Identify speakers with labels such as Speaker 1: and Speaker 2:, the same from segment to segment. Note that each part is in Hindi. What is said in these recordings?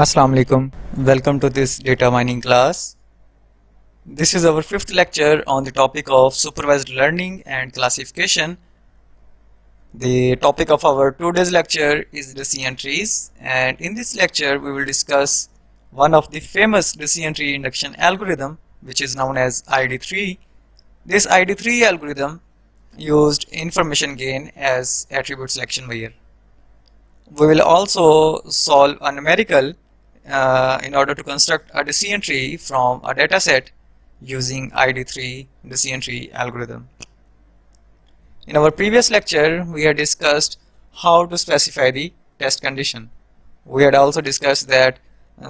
Speaker 1: Assalamu alaikum. Welcome to this data mining class. This is our fifth lecture on the topic of supervised learning and classification. The topic of our today's lecture is decision trees, and in this lecture we will discuss one of the famous decision tree induction algorithm, which is known as ID3. This ID3 algorithm used information gain as attribute selection layer. We will also solve a numerical in order to construct a decision tree from a dataset using ID3 decision tree algorithm. In our previous lecture, we had discussed how to specify the test condition. We had also discussed that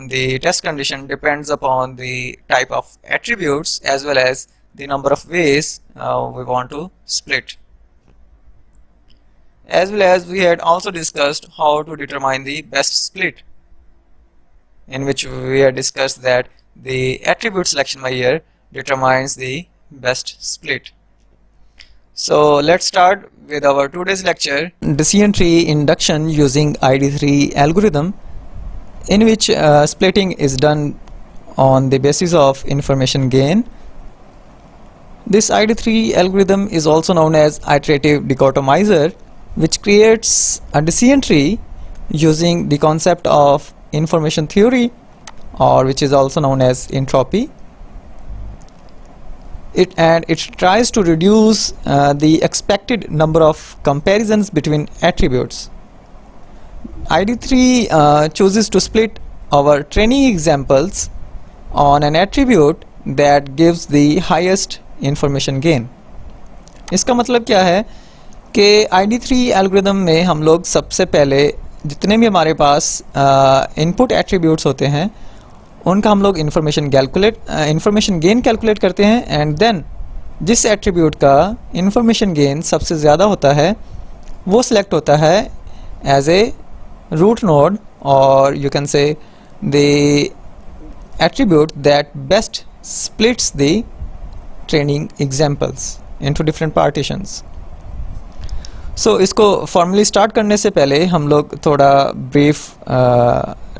Speaker 1: the test condition depends upon the type of attributes as well as the number of ways we want to split. As well as we had also discussed how to determine the best split, in which we had discussed that the attribute selection layer determines the best split. So let's start with our today's lecture, decision tree induction using ID3 algorithm, in which splitting is done on the basis of information gain. This ID3 algorithm is also known as iterative dichotomizer, which creates a decision tree using the concept of information theory, or which is also known as entropy. It tries to reduce the expected number of comparisons between attributes. ID3 chooses to split our training examples on an attribute that gives the highest information gain. इसका मतलब क्या है कि ID3 एल्गोरिथम में हम लोग सबसे पहले जितने भी हमारे पास इनपुट एट्रीब्यूट्स होते हैं उनका हम लोग इंफॉर्मेशन गेन कैलकुलेट करते हैं, एंड देन जिस एट्रीब्यूट का इंफॉर्मेशन गेन सबसे ज़्यादा होता है वो सिलेक्ट होता है एज ए रूट नोड, और you can say the attribute that best splits the training examples into different partitions. So इसको फॉर्मली स्टार्ट करने से पहले हम लोग थोड़ा ब्रीफ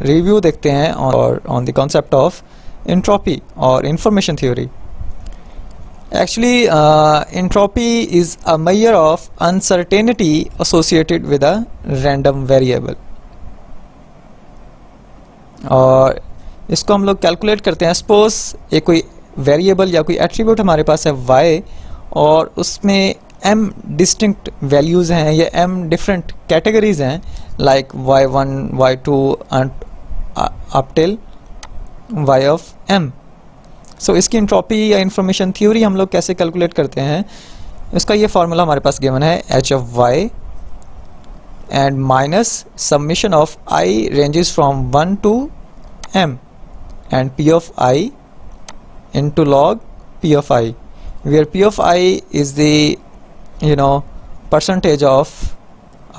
Speaker 1: रिव्यू देखते हैं और on the concept of entropy और information theory. Actually entropy is a measure of uncertainty associated with a random variable, और इसको हम लोग कैलकुलेट करते हैं. सपोज एक कोई वेरिएबल या कोई एट्रीब्यूट हमारे पास है y, और उसमें m डिस्टिंक्ट वैल्यूज़ हैं या m डिफरेंट कैटेगरीज हैं, like y1, y2 up till y of m. सो इसकी एंट्रोपी या इंफॉर्मेशन थ्योरी हम लोग कैसे कैलकुलेट करते हैं, इसका ये फार्मूला हमारे पास गिवन है h of y and minus summation of i ranges from 1 to m and p of i into log p of i, where p of i is the percentage of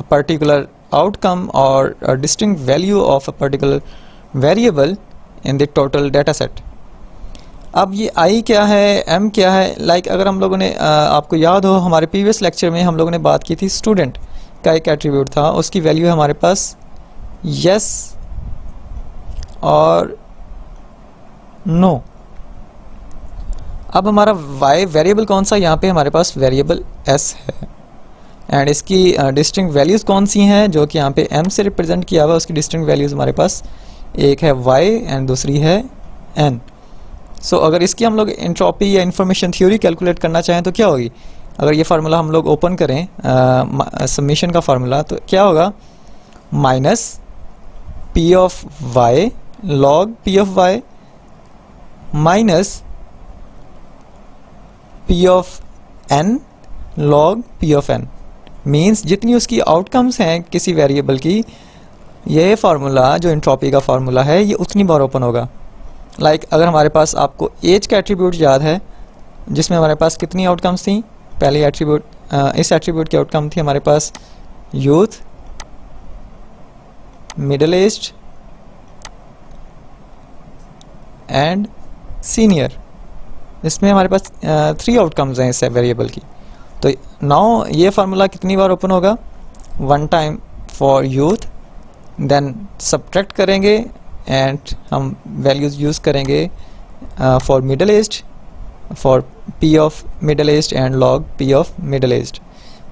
Speaker 1: a particular outcome or a distinct value of a particular variable in the total data set. अब ये i क्या है, m क्या है, लाइक अगर हम लोगों ने आपको याद हो हमारे प्रीवियस लेक्चर में हम लोगों ने बात की थी स्टूडेंट का एक एट्रीब्यूट था, उसकी वैल्यू है हमारे पास yes और no. अब हमारा y वेरिएबल कौन सा, यहाँ पे हमारे पास वेरिएबल s है, एंड इसकी डिस्टिंक्ट वैल्यूज़ कौन सी हैं जो कि यहाँ पे m से रिप्रेजेंट किया हुआ है. उसकी डिस्टिंक्ट वैल्यूज़ हमारे पास एक है y एंड दूसरी है n. सो अगर इसकी हम लोग एंट्रोपी या इंफॉर्मेशन थ्योरी कैलकुलेट करना चाहें तो क्या होगी, अगर ये फार्मूला हम लोग ओपन करें समेशन का फार्मूला, तो क्या होगा minus p of y log p of y minus p of n log p of n. Means जितनी उसकी आउटकम्स हैं किसी वेरिएबल की, ये फार्मूला जो एंट्रोपी का फार्मूला है ये उतनी बार ओपन होगा. लाइक अगर हमारे पास आपको एज का एट्रीब्यूट याद है जिसमें हमारे पास कितनी आउटकम्स थी, पहली एट्रीब्यूट इस एट्रीब्यूट की आउटकम थी हमारे पास youth, middle aged and senior. इसमें हमारे पास 3 आउटकम्स हैं इस वेरिएबल की. तो नाउ ये फार्मूला कितनी बार ओपन होगा, 1 time for youth, then subtract करेंगे एंड हम वैल्यूज़ यूज़ करेंगे for middle aged, for p of middle aged and log p of middle aged,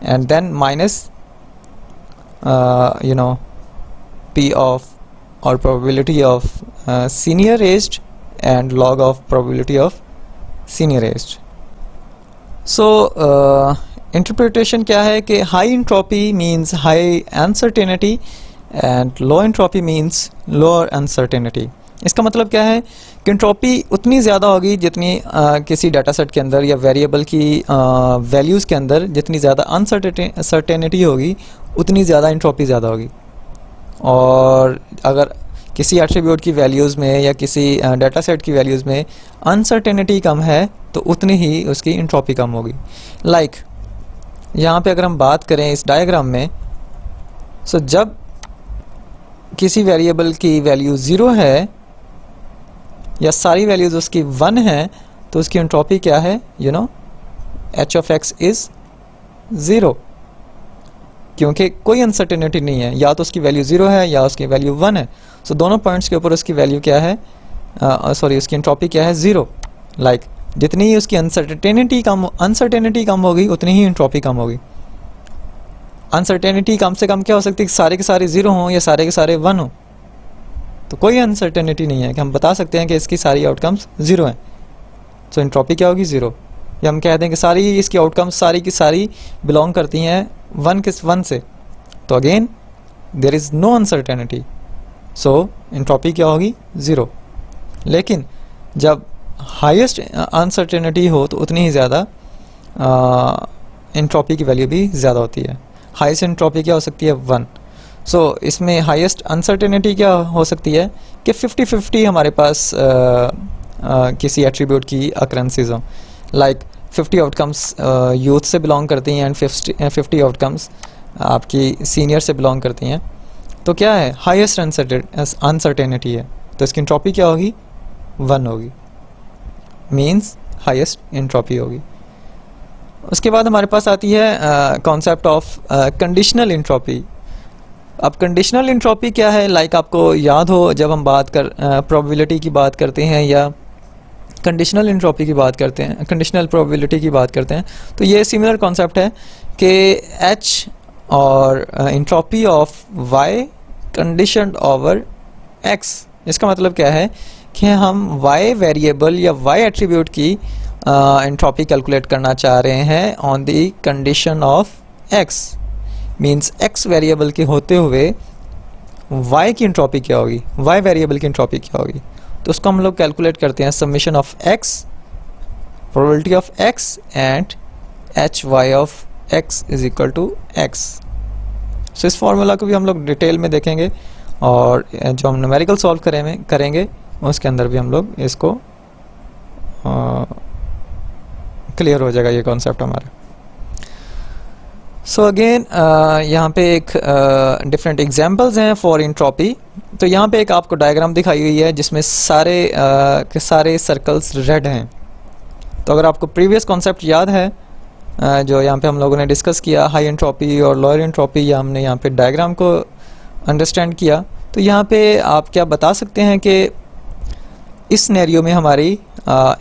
Speaker 1: and then minus p of or probability of senior aged and log of probability of senior aged. So interpretation क्या है कि high entropy means high uncertainty and low entropy means lower uncertainty. इसका मतलब क्या है कि एंट्रोपी उतनी ज़्यादा होगी जितनी किसी डाटा सेट के अंदर या वेरिएबल की वैल्यूज़ के अंदर जितनी ज़्यादा अनसर्टेनिटी होगी उतनी ज़्यादा एंट्रोपी ज़्यादा होगी, और अगर किसी एट्रीब्यूट की वैल्यूज़ में या किसी डाटा सेट की वैल्यूज़ में अनसर्टेनिटी कम है तो उतनी ही उसकी एंट्रोपी कम होगी. लाइक यहाँ पे अगर हम बात करें इस डायग्राम में, सो जब किसी वेरिएबल की वैल्यू 0 है या सारी वैल्यूज़ उसकी 1 है तो उसकी एंट्रोपी क्या है, h of x इज़ 0, क्योंकि कोई अनसर्टेनिटी नहीं है, या तो उसकी वैल्यू 0 है या उसकी वैल्यू 1 है. सो दोनों पॉइंट्स के ऊपर उसकी वैल्यू क्या है, उसकी एंट्रोपी क्या है, 0. लाइक जितनी ही उसकी अनसर्टेनिटी कम होगी उतनी ही एंट्रोपी कम होगी. अनसर्टेनिटी कम से कम क्या हो सकती है, सारे के सारे 0 हों या सारे के सारे 1 हों, तो कोई अनसर्टेनिटी नहीं है कि हम बता सकते हैं कि इसकी सारी आउटकम्स 0 हैं. सो एंट्रोपी क्या होगी, 0. या हम कह दें कि सारी इसकी आउटकम्स सारी की सारी बिलोंग करती हैं 1 से, तो again there is no uncertainty, so entropy क्या होगी, 0. लेकिन जब हाईएस्ट अनसर्टेनिटी हो तो उतनी ही ज़्यादा एंट्रोपी की वैल्यू भी ज़्यादा होती है. हाईएस्ट एंट्रोपी क्या हो सकती है, 1. सो इसमें हाईएस्ट अनसर्टेनिटी क्या हो सकती है कि 50-50 हमारे पास किसी एट्रीब्यूट की अकरेंसेस हों. लाइक 50 आउटकम्स यूथ से बिलोंग करती हैं एंड 50 आउटकम्स आपकी सीनियर से बिलोंग करती हैं, तो क्या है, हाईएस्ट अनसर्टेनिटी है, तो इसकी एंट्रोपी क्या होगी, 1 होगी, मींस हाईएस्ट एंट्रोपी होगी. उसके बाद हमारे पास आती है कॉन्सेप्ट ऑफ कंडीशनल एंट्रोपी. अब कंडीशनल एंट्रोपी क्या है, लाइक आपको याद हो जब हम प्रोबेबिलिटी की बात करते हैं या कंडीशनल एंट्रोपी की बात करते हैं, कंडीशनल प्रोबेबिलिटी की बात करते हैं, तो ये सिमिलर कॉन्सेप्ट है कि h और entropy of y conditioned over x. इसका मतलब क्या है कि हम y वेरिएबल या y एट्रीब्यूट की एंट्रोपी कैलकुलेट करना चाह रहे हैं on the condition of x. Means x variable के होते हुए y की एंट्रोपी क्या होगी, y वेरिएबल की एंट्रोपी क्या होगी, तो उसको हम लोग कैलकुलेट करते हैं summation of x, probability of x and hy of x is equal to x. So इस फॉर्मूला को भी हम लोग डिटेल में देखेंगे, और जो हम न्यूमेरिकल सॉल्व करेंगे उसके अंदर भी हम लोग इसको क्लियर हो जाएगा ये कॉन्सेप्ट हमारा. सो अगेन यहाँ पे एक डिफरेंट एग्जांपल्स हैं फॉर एंट्रोपी. तो यहाँ पे एक आपको डायग्राम दिखाई हुई है जिसमें सारे के सारे सर्कल्स रेड हैं. तो अगर आपको प्रीवियस कॉन्सेप्ट याद है जो यहाँ पे हम लोगों ने डिस्कस किया, हाई एंट्रोपी और लोअर एंट्रोपी, या हमने यहाँ पे डायग्राम को अंडरस्टैंड किया, तो यहाँ पे आप क्या बता सकते हैं कि इस सिनेरियो में हमारी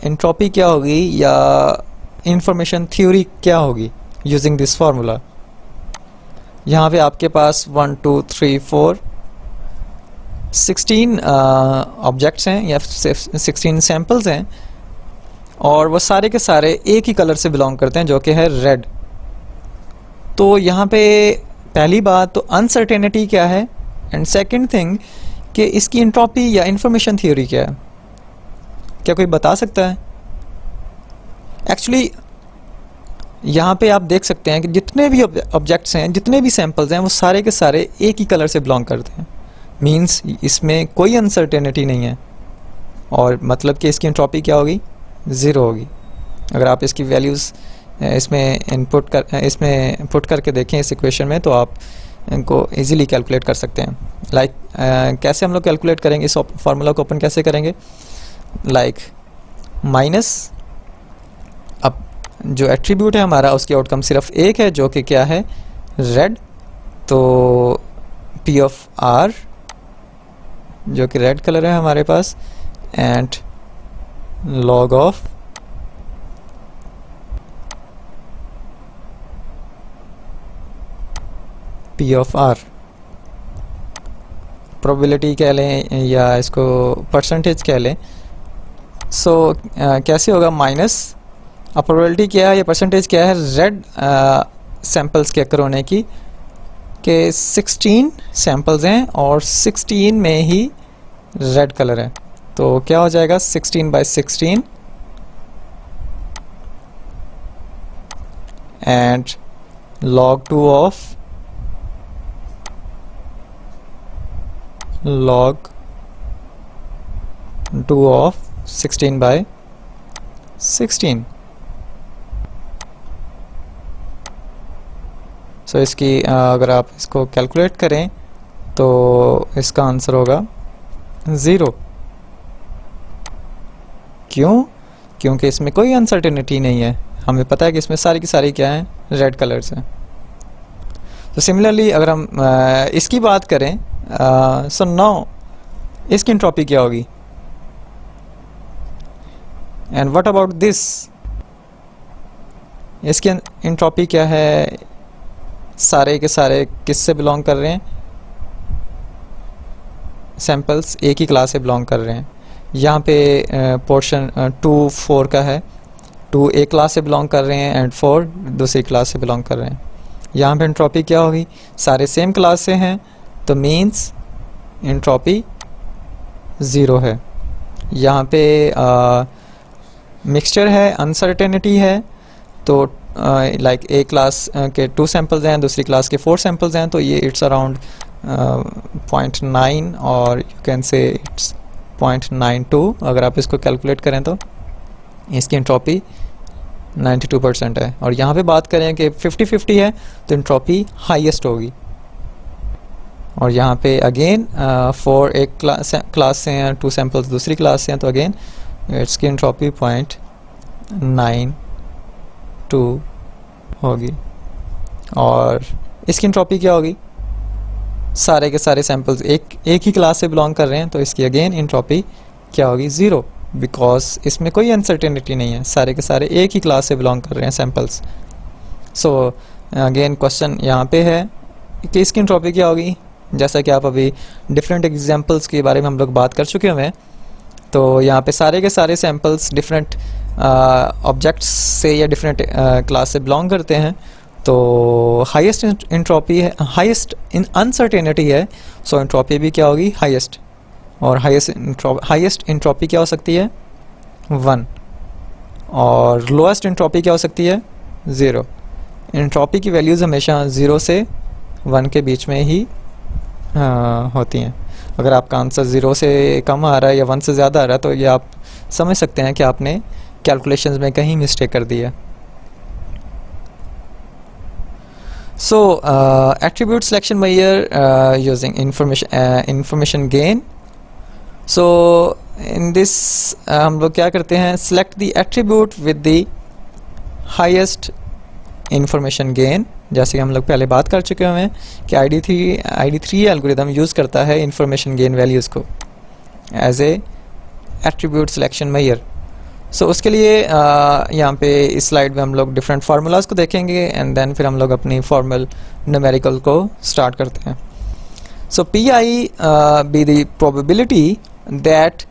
Speaker 1: एंट्रोपी क्या होगी या इंफॉर्मेशन थ्योरी क्या होगी यूजिंग दिस फार्मूला. यहाँ पे आपके पास 1 2 3 4 16 ऑब्जेक्ट्स हैं या 16 सैम्पल्स हैं, और वो सारे के सारे एक ही कलर से बिलोंग करते हैं जो कि है रेड. तो यहाँ पे पहली बात तो अनसर्टेनिटी क्या है, एंड सेकंड थिंग कि इसकी एंट्रोपी या इंफॉर्मेशन थ्योरी क्या है, क्या कोई बता सकता है. एक्चुअली यहाँ पे आप देख सकते हैं कि जितने भी ऑब्जेक्ट्स हैं, जितने भी सैम्पल्स हैं, वो सारे के सारे एक ही कलर से बिलोंग करते हैं. मींस इसमें कोई अनसर्टेनिटी नहीं है, और मतलब कि इसकी एंट्रोपी क्या होगी, 0 होगी. अगर आप इसकी वैल्यूज़ इसमें पुट करके देखें इस इक्वेशन में, तो आप इनको इजीली कैलकुलेट कर सकते हैं. लाइक कैसे हम लोग कैलकुलेट करेंगे, इस फार्मूला को ओपन कैसे करेंगे, लाइक माइनस, अब जो एट्रीब्यूट है हमारा उसकी आउटकम सिर्फ एक है जो कि क्या है, रेड. तो P ऑफ R जो कि रेड कलर है हमारे पास, and log of P of R, probability कह लें या इसको परसेंटेज कह लें। सो कैसे होगा, माइनस अब प्रोबेबिलिटी क्या है या परसेंटेज क्या है रेड सैम्पल्स के अकर होने की, के 16 सैम्पल्स हैं और 16 में ही रेड कलर है, तो क्या हो जाएगा 16/16 and log 2 of log 2 of 16/16। सो इसकी अगर आप इसको कैलकुलेट करें तो इसका आंसर होगा 0। क्यों? क्योंकि इसमें कोई अनसर्टेनिटी नहीं है, हमें पता है कि इसमें सारी की सारी क्या है, रेड कलर्स हैं। तो सिमिलरली अगर हम इसकी बात करें, सो नाउ इसकी एंट्रोपी क्या होगी, एंड व्हाट अबाउट दिस, इसकी एंट्रोपी क्या है, सारे के सारे किससे बिलोंग कर रहे हैं, सैंपल्स एक ही क्लास से बिलोंग कर रहे हैं। यहाँ पे पोर्शन 2 4 का है, 2 एक क्लास से बिलोंग कर रहे हैं एंड 4 दूसरी क्लास से बिलोंग कर रहे हैं। यहाँ पे एंट्रोपी क्या होगी, सारे सेम क्लास से हैं तो मीन्स एंट्रोपी 0 है। यहाँ पे मिक्सचर है, अनसर्टेनिटी है, तो लाइक एक क्लास के 2 सैम्पल्स हैं, दूसरी क्लास के 4 सैम्पल्स हैं, तो ये इट्स अराउंड 0.9 और यू कैन से इट्स 0.92। अगर आप इसको कैलकुलेट करें तो इसकी एंट्रोपी 92% है। और यहाँ पे बात करें कि 50-50 है तो एंट्रोपी हाईएस्ट होगी। और यहाँ पे अगेन 4 एक क्लास से हैं, 2 सैम्पल्स दूसरी क्लास से हैं, तो अगेन इसकी एंट्रोपी 0.92 होगी। और इसकी एंट्रोपी क्या होगी, सारे के सारे सैम्पल्स एक ही क्लास से बिलोंग कर रहे हैं, तो इसकी अगेन एंट्रोपी क्या होगी, 0, बिकॉज इसमें कोई अनसर्टेनिटी नहीं है, सारे के सारे एक ही क्लास से बिलोंग कर रहे हैं सैम्पल्स। सो अगेन क्वेश्चन यहाँ पे है कि इसकी एंट्रोपी क्या होगी। जैसा कि आप अभी डिफरेंट एग्जांपल्स के बारे में हम लोग बात कर चुके हुए हैं, तो यहाँ पे सारे के सारे सैम्पल्स डिफरेंट ऑब्जेक्ट्स से या डिफरेंट क्लास से बिलोंग करते हैं, तो हाईएस्ट एंट्रोपी है, हाईएस्ट इन अनसर्टेनिटी है, सो एंट्रोपी भी क्या होगी, हाईएस्ट। और हाईएस्ट एंट्रोपी क्या हो सकती है, 1, और लोएस्ट एंट्रोपी क्या हो सकती है, 0। एंट्रोपी की वैल्यूज़ हमेशा 0 से 1 के बीच में ही होती हैं। अगर आपका आंसर 0 से कम आ रहा है या 1 से ज़्यादा आ रहा है, तो ये आप समझ सकते हैं कि आपने कैलकुलेशंस में कहीं मिस्टेक कर दी है। So attribute selection measure using information gain. So in this हम लोग क्या करते हैं, select the attribute with the highest information gain। जैसे कि हम लोग पहले बात कर चुके हैं कि ID3 एल्गोरिथम यूज़ करता है information gain values को as a attribute selection measure। सो उसके लिए यहाँ पे इस स्लाइड में हम लोग डिफरेंट फार्मूलाज को देखेंगे एंड देन फिर हम लोग अपनी फॉर्मल न्यूमेरिकल को स्टार्ट करते हैं। सो PI be the probability that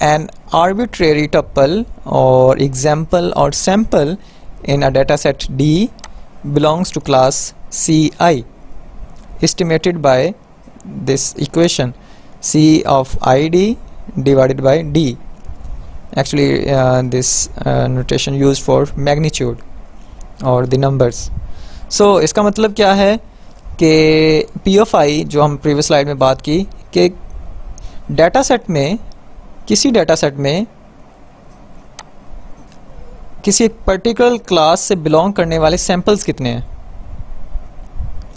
Speaker 1: an arbitrary tuple और एग्जाम्पल और sample in a data set D belongs to class CI estimated by this equation C of ID divided by D। Actually this notation used for magnitude or the numbers। so इसका मतलब क्या है कि P of I जो हम प्रीवियस स्लाइड में बात की कि डाटा सेट में, किसी डाटा सेट में किसी एक पर्टिकुलर क्लास से बिलोंग करने वाले सैंपल्स कितने हैं।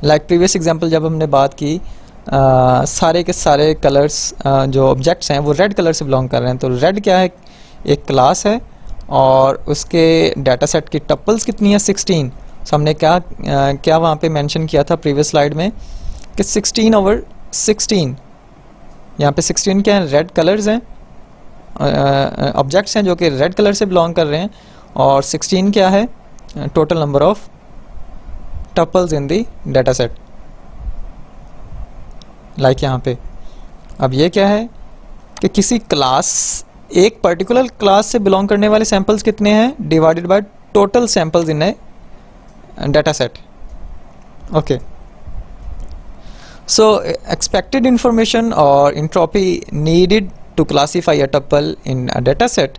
Speaker 1: लाइक प्रीवियस एग्जांपल जब हमने बात की सारे के सारे कलर्स जो ऑब्जेक्ट्स हैं वो रेड कलर से बिलोंग कर रहे हैं, तो रेड क्या है, एक क्लास है और उसके डाटा सेट की टपल्स कितनी है, 16। सो हमने क्या वहाँ पे मेंशन किया था प्रीवियस स्लाइड में कि 16/16 यहाँ पे 16 क्या है, रेड कलर्स हैं, ऑब्जेक्ट्स हैं जो कि रेड कलर से बिलोंग कर रहे हैं, और 16 क्या है, total number of tuples in the data set, like यहाँ पे। अब ये क्या है कि किसी क्लास, एक पर्टिकुलर क्लास से बिलोंग करने वाले सैंपल्स कितने हैं, divided by total samples in A data set. Okay, so expected information or entropy needed to classify a tuple in a data set,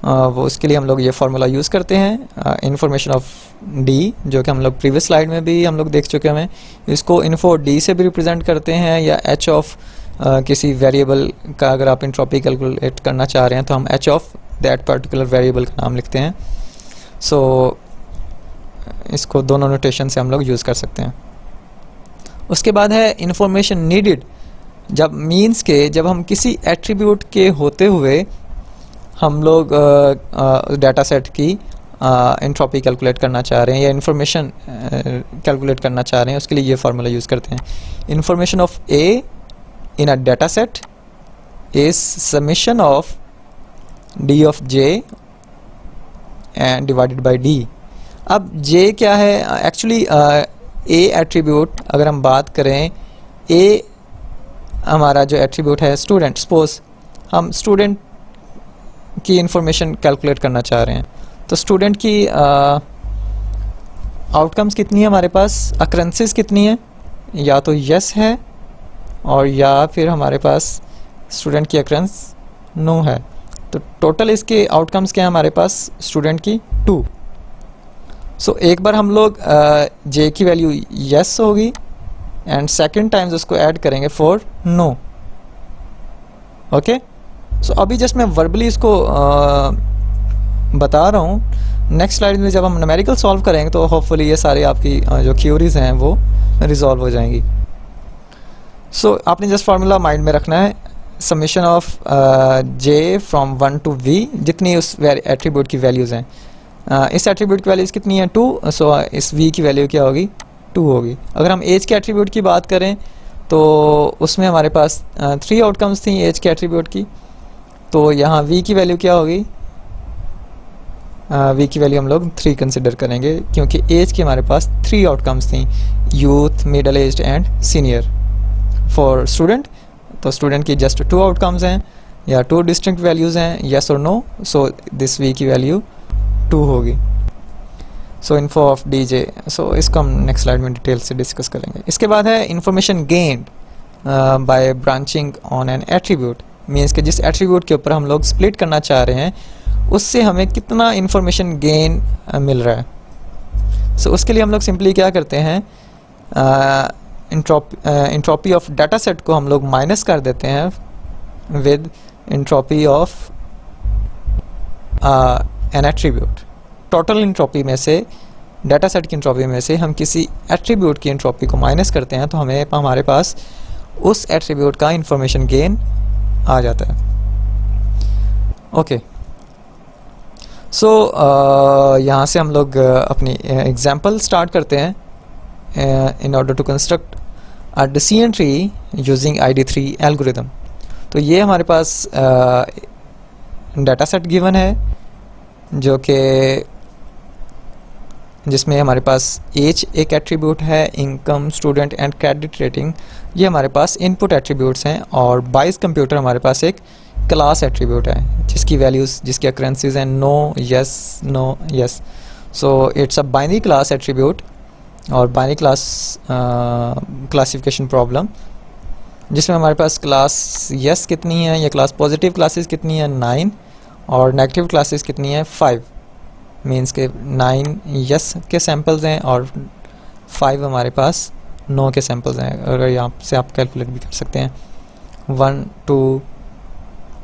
Speaker 1: वो उसके लिए हम लोग ये फार्मूला यूज़ करते हैं, इंफॉर्मेशन ऑफ डी, जो कि हम लोग प्रीवियस स्लाइड में भी हम लोग देख चुके हैं। इसको इन्फो डी से भी रिप्रेजेंट करते हैं, या एच ऑफ किसी वेरिएबल का अगर आप इंट्रोपी कैलकुलेट करना चाह रहे हैं तो हम H of that particular variable का नाम लिखते हैं। सो इसको दोनों नोटेशन से हम लोग यूज़ कर सकते हैं। उसके बाद है इंफॉर्मेशन नीडेड, जब मीन्स के जब हम किसी एट्रीब्यूट के होते हुए हम लोग डाटा सेट की एंट्रोपी कैलकुलेट करना चाह रहे हैं या इंफॉर्मेशन कैलकुलेट करना चाह रहे हैं, उसके लिए ये फार्मूला यूज़ करते हैं। Information of A in a data set is summation of D of J and divided by D. अब जे क्या है, एक्चुअली ए एट्रीब्यूट अगर हम बात करें, ए हमारा जो एट्रीब्यूट है स्टूडेंट, सपोज हम स्टूडेंट की इंफॉर्मेशन कैलकुलेट करना चाह रहे हैं, तो स्टूडेंट की आउटकम्स कितनी है हमारे पास, अकरेंसेस कितनी है, या तो यस है और या फिर हमारे पास स्टूडेंट की अकरेंस नो है। तो टोटल इसके आउटकम्स क्या है हमारे पास, स्टूडेंट की 2। सो एक बार हम लोग जे की वैल्यू यस होगी एंड सेकेंड टाइम्स उसको ऐड करेंगे फॉर नो। ओके, सो अभी जस्ट मैं वर्बली इसको बता रहा हूँ, नेक्स्ट स्लाइड में जब हम न्यूमेरिकल सॉल्व करेंगे तो होपफुली ये सारे आपकी जो क्यूरीज हैं वो रिजॉल्व हो जाएंगी। सो आपने जस्ट फार्मूला माइंड में रखना है, summation of J from 1 to v, जितनी उस एट्रीब्यूट की वैल्यूज़ हैं, इस एट्रीब्यूट की वैल्यूज़ कितनी है 2, सो इस v की वैल्यू क्या होगी 2 होगी। अगर हम एज के एट्रीब्यूट की बात करें तो उसमें हमारे पास 3 आउटकम्स थी एज के एट्रीब्यूट की, तो यहाँ v की वैल्यू क्या होगी, v की वैल्यू हम लोग 3 कंसिडर करेंगे क्योंकि एज की हमारे पास 3 आउटकम्स थी, youth, middle aged and senior. For student, तो स्टूडेंट की जस्ट 2 आउटकम्स हैं या 2 डिस्टिंक्ट वैल्यूज़ हैं, यस और नो, सो दिस v की वैल्यू 2 होगी। सो इन्फो ऑफ डी जे, सो इसको हम नेक्स्ट स्लाइड में डिटेल से डिस्कस करेंगे। इसके बाद है information gained by branching on an attribute, means कि जिस एट्रीब्यूट के ऊपर हम लोग स्प्लिट करना चाह रहे हैं उससे हमें कितना इंफॉर्मेशन गेन मिल रहा है। सो उसके लिए हम लोग सिंपली क्या करते हैं, इंट्रोपी ऑफ डाटा सेट को हम लोग माइनस कर देते हैं with entropy of N attribute. Total entropy में से, डाटा सेट की इंट्रोपी में से हम किसी एट्रीब्यूट की इंट्रोपी को माइनस करते हैं तो हमारे पास उस एट्रीब्यूट का इंफॉर्मेशन गेन आ जाता है। ओके, सो यहाँ से हम लोग अपनी एग्जांपल स्टार्ट करते हैं in order to construct a decision tree using ID3 algorithm. तो ये हमारे पास डाटा सेट गिवन है जो कि जिसमें हमारे पास एज एक एट्रीब्यूट है, income, student and credit rating ये हमारे पास इनपुट एट्रीब्यूट्स हैं, और बाइस कंप्यूटर हमारे पास एक क्लास एट्रीब्यूट है जिसकी वैल्यूज़, जिसकी अकरेंसीज हैं no, yes, no, yes. So it's a binary class attribute और बाइनरी क्लास क्लासिफिकेशन प्रॉब्लम, जिसमें हमारे पास क्लास यस कितनी है या क्लास पॉजिटिव क्लासेस कितनी है 9 और नेगेटिव क्लासेस कितनी है 5, मीन्स के 9 यस के सैम्पल्स हैं और 5 हमारे पास नो के सैम्पल्स हैं। अगर यहाँ से आप कैलकुलेट भी कर सकते हैं 1, 2,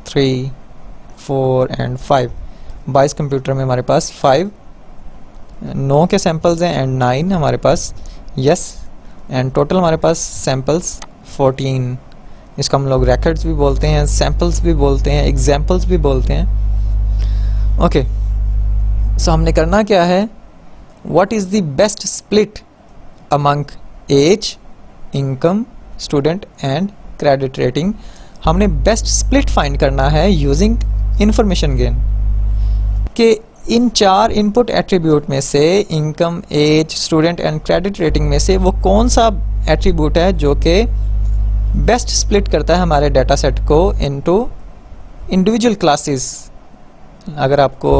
Speaker 1: 3, 4 एंड 5, 22 कंप्यूटर में हमारे पास 5 नो के सैम्पल्स हैं एंड 9 हमारे पास यस, एंड टोटल हमारे पास सैम्पल्स 14। इसको हम लोग रिकॉर्ड्स भी बोलते हैं, सैम्पल्स भी बोलते हैं, एग्जाम्पल्स भी बोलते हैं। ओके, सो हमने करना क्या है, what is the best split among age, income, student and credit rating, हमने बेस्ट स्प्लिट फाइंड करना है यूजिंग इंफॉर्मेशन गेन कि इन 4 इनपुट एट्रीब्यूट में से income, age, student and credit rating में से वो कौन सा एट्रीब्यूट है जो कि बेस्ट स्प्लिट करता है हमारे डाटा सेट को इनटू इंडिविजुअल क्लासेस। अगर आपको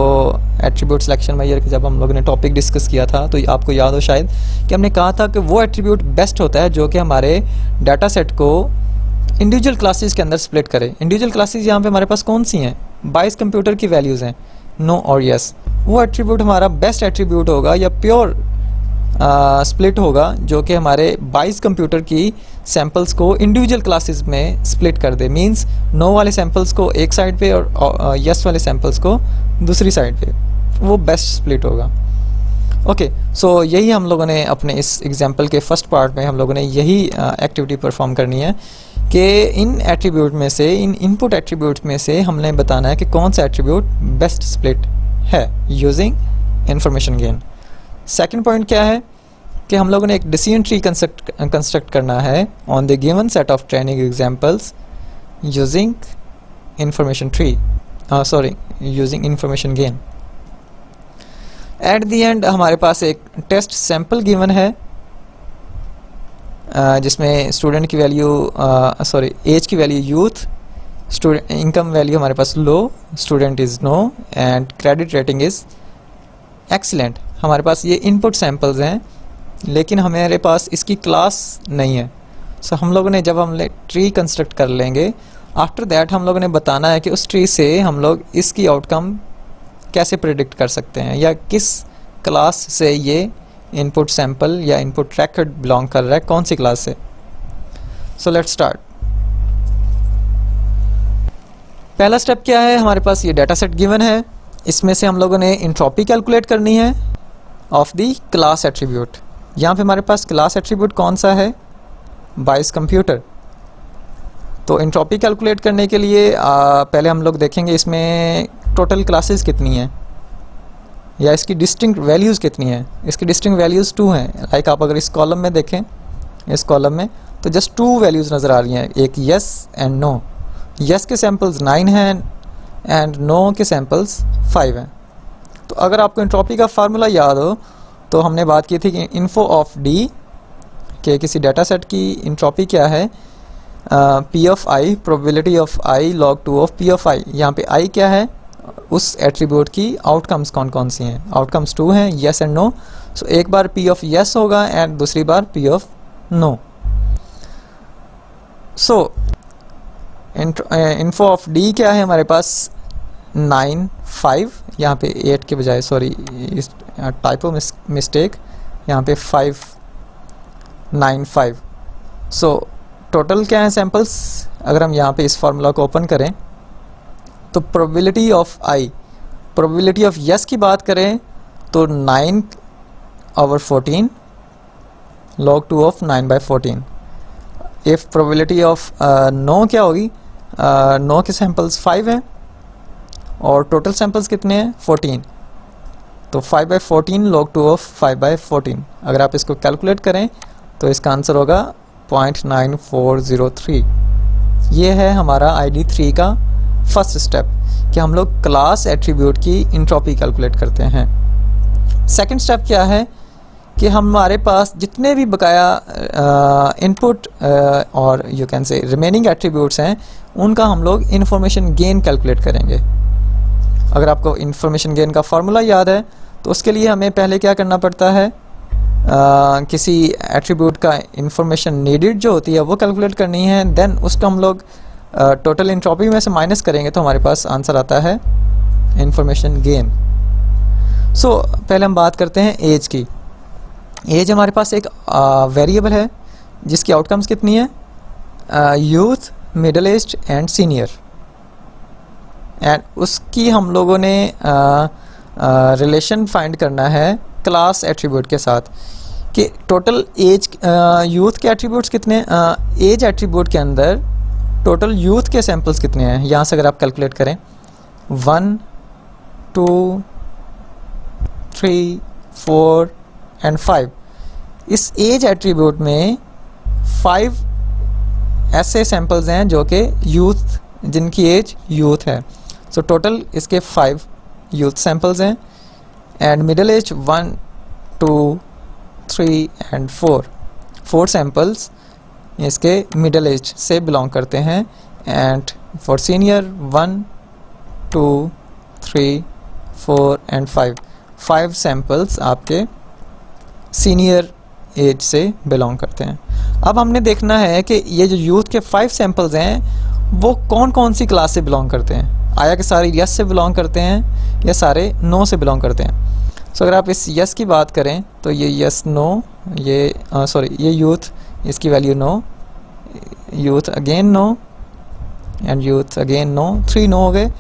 Speaker 1: एट्रीब्यूट सिलेक्शन मेजर के जब हम लोगों ने टॉपिक डिस्कस किया था तो आपको याद हो शायद कि हमने कहा था कि वो एट्रीब्यूट बेस्ट होता है जो कि हमारे डाटा सेट को इंडिविजुअल क्लासेस के अंदर स्प्लिट करे। इंडिविजुअल क्लासेस यहाँ पे हमारे पास कौन सी हैं? 22 कंप्यूटर की वैल्यूज़ हैं, नो और यस। वो एट्रीब्यूट हमारा बेस्ट एट्रीब्यूट होगा या प्योर स्प्लिट होगा जो कि हमारे 22 कंप्यूटर की सैम्पल्स को इंडिविजुअल क्लासेस में स्प्लिट कर दे। मींस नो वाले सैम्पल्स को एक साइड पे और यस वाले सैम्पल्स को दूसरी साइड पे, वो बेस्ट स्प्लिट होगा। ओके, सो यही हम लोगों ने अपने इस एग्जांपल के फर्स्ट पार्ट में हम लोगों ने यही एक्टिविटी परफॉर्म करनी है कि इन एट्रीब्यूट में से, इन इनपुट एट्रीब्यूट में से हमने बताना है कि कौन सा एट्रीब्यूट बेस्ट स्प्लिट है using information gain. Second point क्या है कि हम लोगों ने एक डिसीजन ट्री कंस्ट्रक्ट करना है on the given set of training examples using information tree, using information gain. At the end हमारे पास एक टेस्ट सैंपल गिवन है जिसमें स्टूडेंट की वैल्यू एज की value youth, student income value हमारे पास low, student is no and credit rating is excellent. हमारे पास ये इनपुट सैंपल्स हैं लेकिन हमारे पास इसकी क्लास नहीं है। सो हम लोगों ने जब हम ट्री कंस्ट्रक्ट कर लेंगे, आफ्टर दैट हम लोगों ने बताना है कि उस ट्री से हम लोग इसकी आउटकम कैसे प्रिडिक्ट कर सकते हैं या किस क्लास से ये इनपुट सैंपल या इनपुट रेकॉर्ड बिलोंग कर रहा है, कौन सी क्लास से। So let's start. पहला स्टेप क्या है? हमारे पास ये डाटा सेट गिवन है, इसमें से हम लोगों ने एंट्रोपी कैलकुलेट करनी है ऑफ द क्लास एट्रीब्यूट। यहाँ पे हमारे पास क्लास एट्रीब्यूट कौन सा है? 22 कंप्यूटर। तो एंट्रोपी कैलकुलेट करने के लिए पहले हम लोग देखेंगे इसमें टोटल क्लासेस कितनी हैं या इसकी डिस्टिंक्ट वैल्यूज़ कितनी हैं। इसकी डिस्टिंक्ट वैल्यूज़ 2 हैं। लाइक आप अगर इस कॉलम में देखें, इस कॉलम में तो जस्ट 2 वैल्यूज़ नज़र आ रही हैं, एक यस एंड नो। यस के सैम्पल्स 9 हैं एंड नो के सैम्पल्स 5 हैं। तो अगर आपको एंट्रोपी का फार्मूला याद हो तो हमने बात की थी कि इन्फो ऑफ डी के किसी डाटा सेट की एंट्रोपी क्या है? P of I, probability of I log 2 of P of I. यहाँ पे आई क्या है? उस एट्रीब्यूट की आउटकम्स कौन कौन सी हैं? आउटकम्स 2 हैं, यस एंड नो। सो एक बार पी ऑफ यस होगा एंड दूसरी बार P of no. So info of D क्या है हमारे पास? 9 5, यहाँ पे 8 के बजाय टाइपो मिस्टेक, यहाँ पे 5 9 5। सो टोटल क्या है सैम्पल्स? अगर हम यहाँ पे इस फार्मूला को ओपन करें तो probability of I, probability of yes की बात करें तो 9/14 log 2 of 9/14। If probability of no क्या होगी? नो के सैम्पल्स 5 हैं और टोटल सैम्पल्स कितने हैं? 14। तो 5/14 log 2 ऑफ 5/14। अगर आप इसको कैलकुलेट करें तो इसका आंसर होगा 0.9403। ये है हमारा ID3 का फर्स्ट स्टेप कि हम लोग क्लास एट्रीब्यूट की एंट्रोपी कैलकुलेट करते हैं। सेकंड स्टेप क्या है कि हमारे पास जितने भी बकाया इनपुट और यू कैन से रिमेनिंग एट्रीब्यूट्स हैं उनका हम लोग इंफॉर्मेशन गेन कैलकुलेट करेंगे। अगर आपको इंफॉर्मेशन गेन का फार्मूला याद है तो उसके लिए हमें पहले क्या करना पड़ता है? किसी एट्रीब्यूट का इंफॉर्मेशन नीडेड जो होती है वो कैलकुलेट करनी है, देन उसका हम लोग टोटल एंट्रोपी में से माइनस करेंगे तो हमारे पास आंसर आता है इंफॉर्मेशन गेन। सो पहले हम बात करते हैं एज की। एज हमारे पास एक वेरिएबल है जिसकी आउटकम्स कितनी है? Youth, middle aged and senior. And उसकी हम लोगों ने रिलेशन फाइंड करना है क्लास एट्रीब्यूट के साथ कि टोटल एज, यूथ के एट्रीब्यूट्स कितने, एज एट्रीब्यूट के अंदर टोटल यूथ के सैम्पल्स कितने हैं। यहाँ से अगर आप कैलकुलेट करें 1 2 3 4 एंड 5, इस एज एट्रीब्यूट में 5 ऐसे सैंपल्स हैं जो कि यूथ, जिनकी एज यूथ है। सो टोटल इसके 5 यूथ सैंपल्स हैं and middle age 1, 2, 3 and 4 samples इसके मिडिल एज से बिलोंग करते हैं। And for senior 1, 2, 3, 4 and 5 samples आपके सीनियर एज से बिलोंग करते हैं। अब हमने देखना है कि ये जो यूथ के 5 सैंपल्स हैं वो कौन कौन सी क्लास से बिलोंग करते हैं। आया कि सारे यस से बिलोंग करते हैं या सारे नो से बिलोंग करते हैं। सो अगर आप इस यस की बात करें तो ये यस नो, ये ये यूथ, इसकी value no, youth again no and youth again no, 3 no हो गए।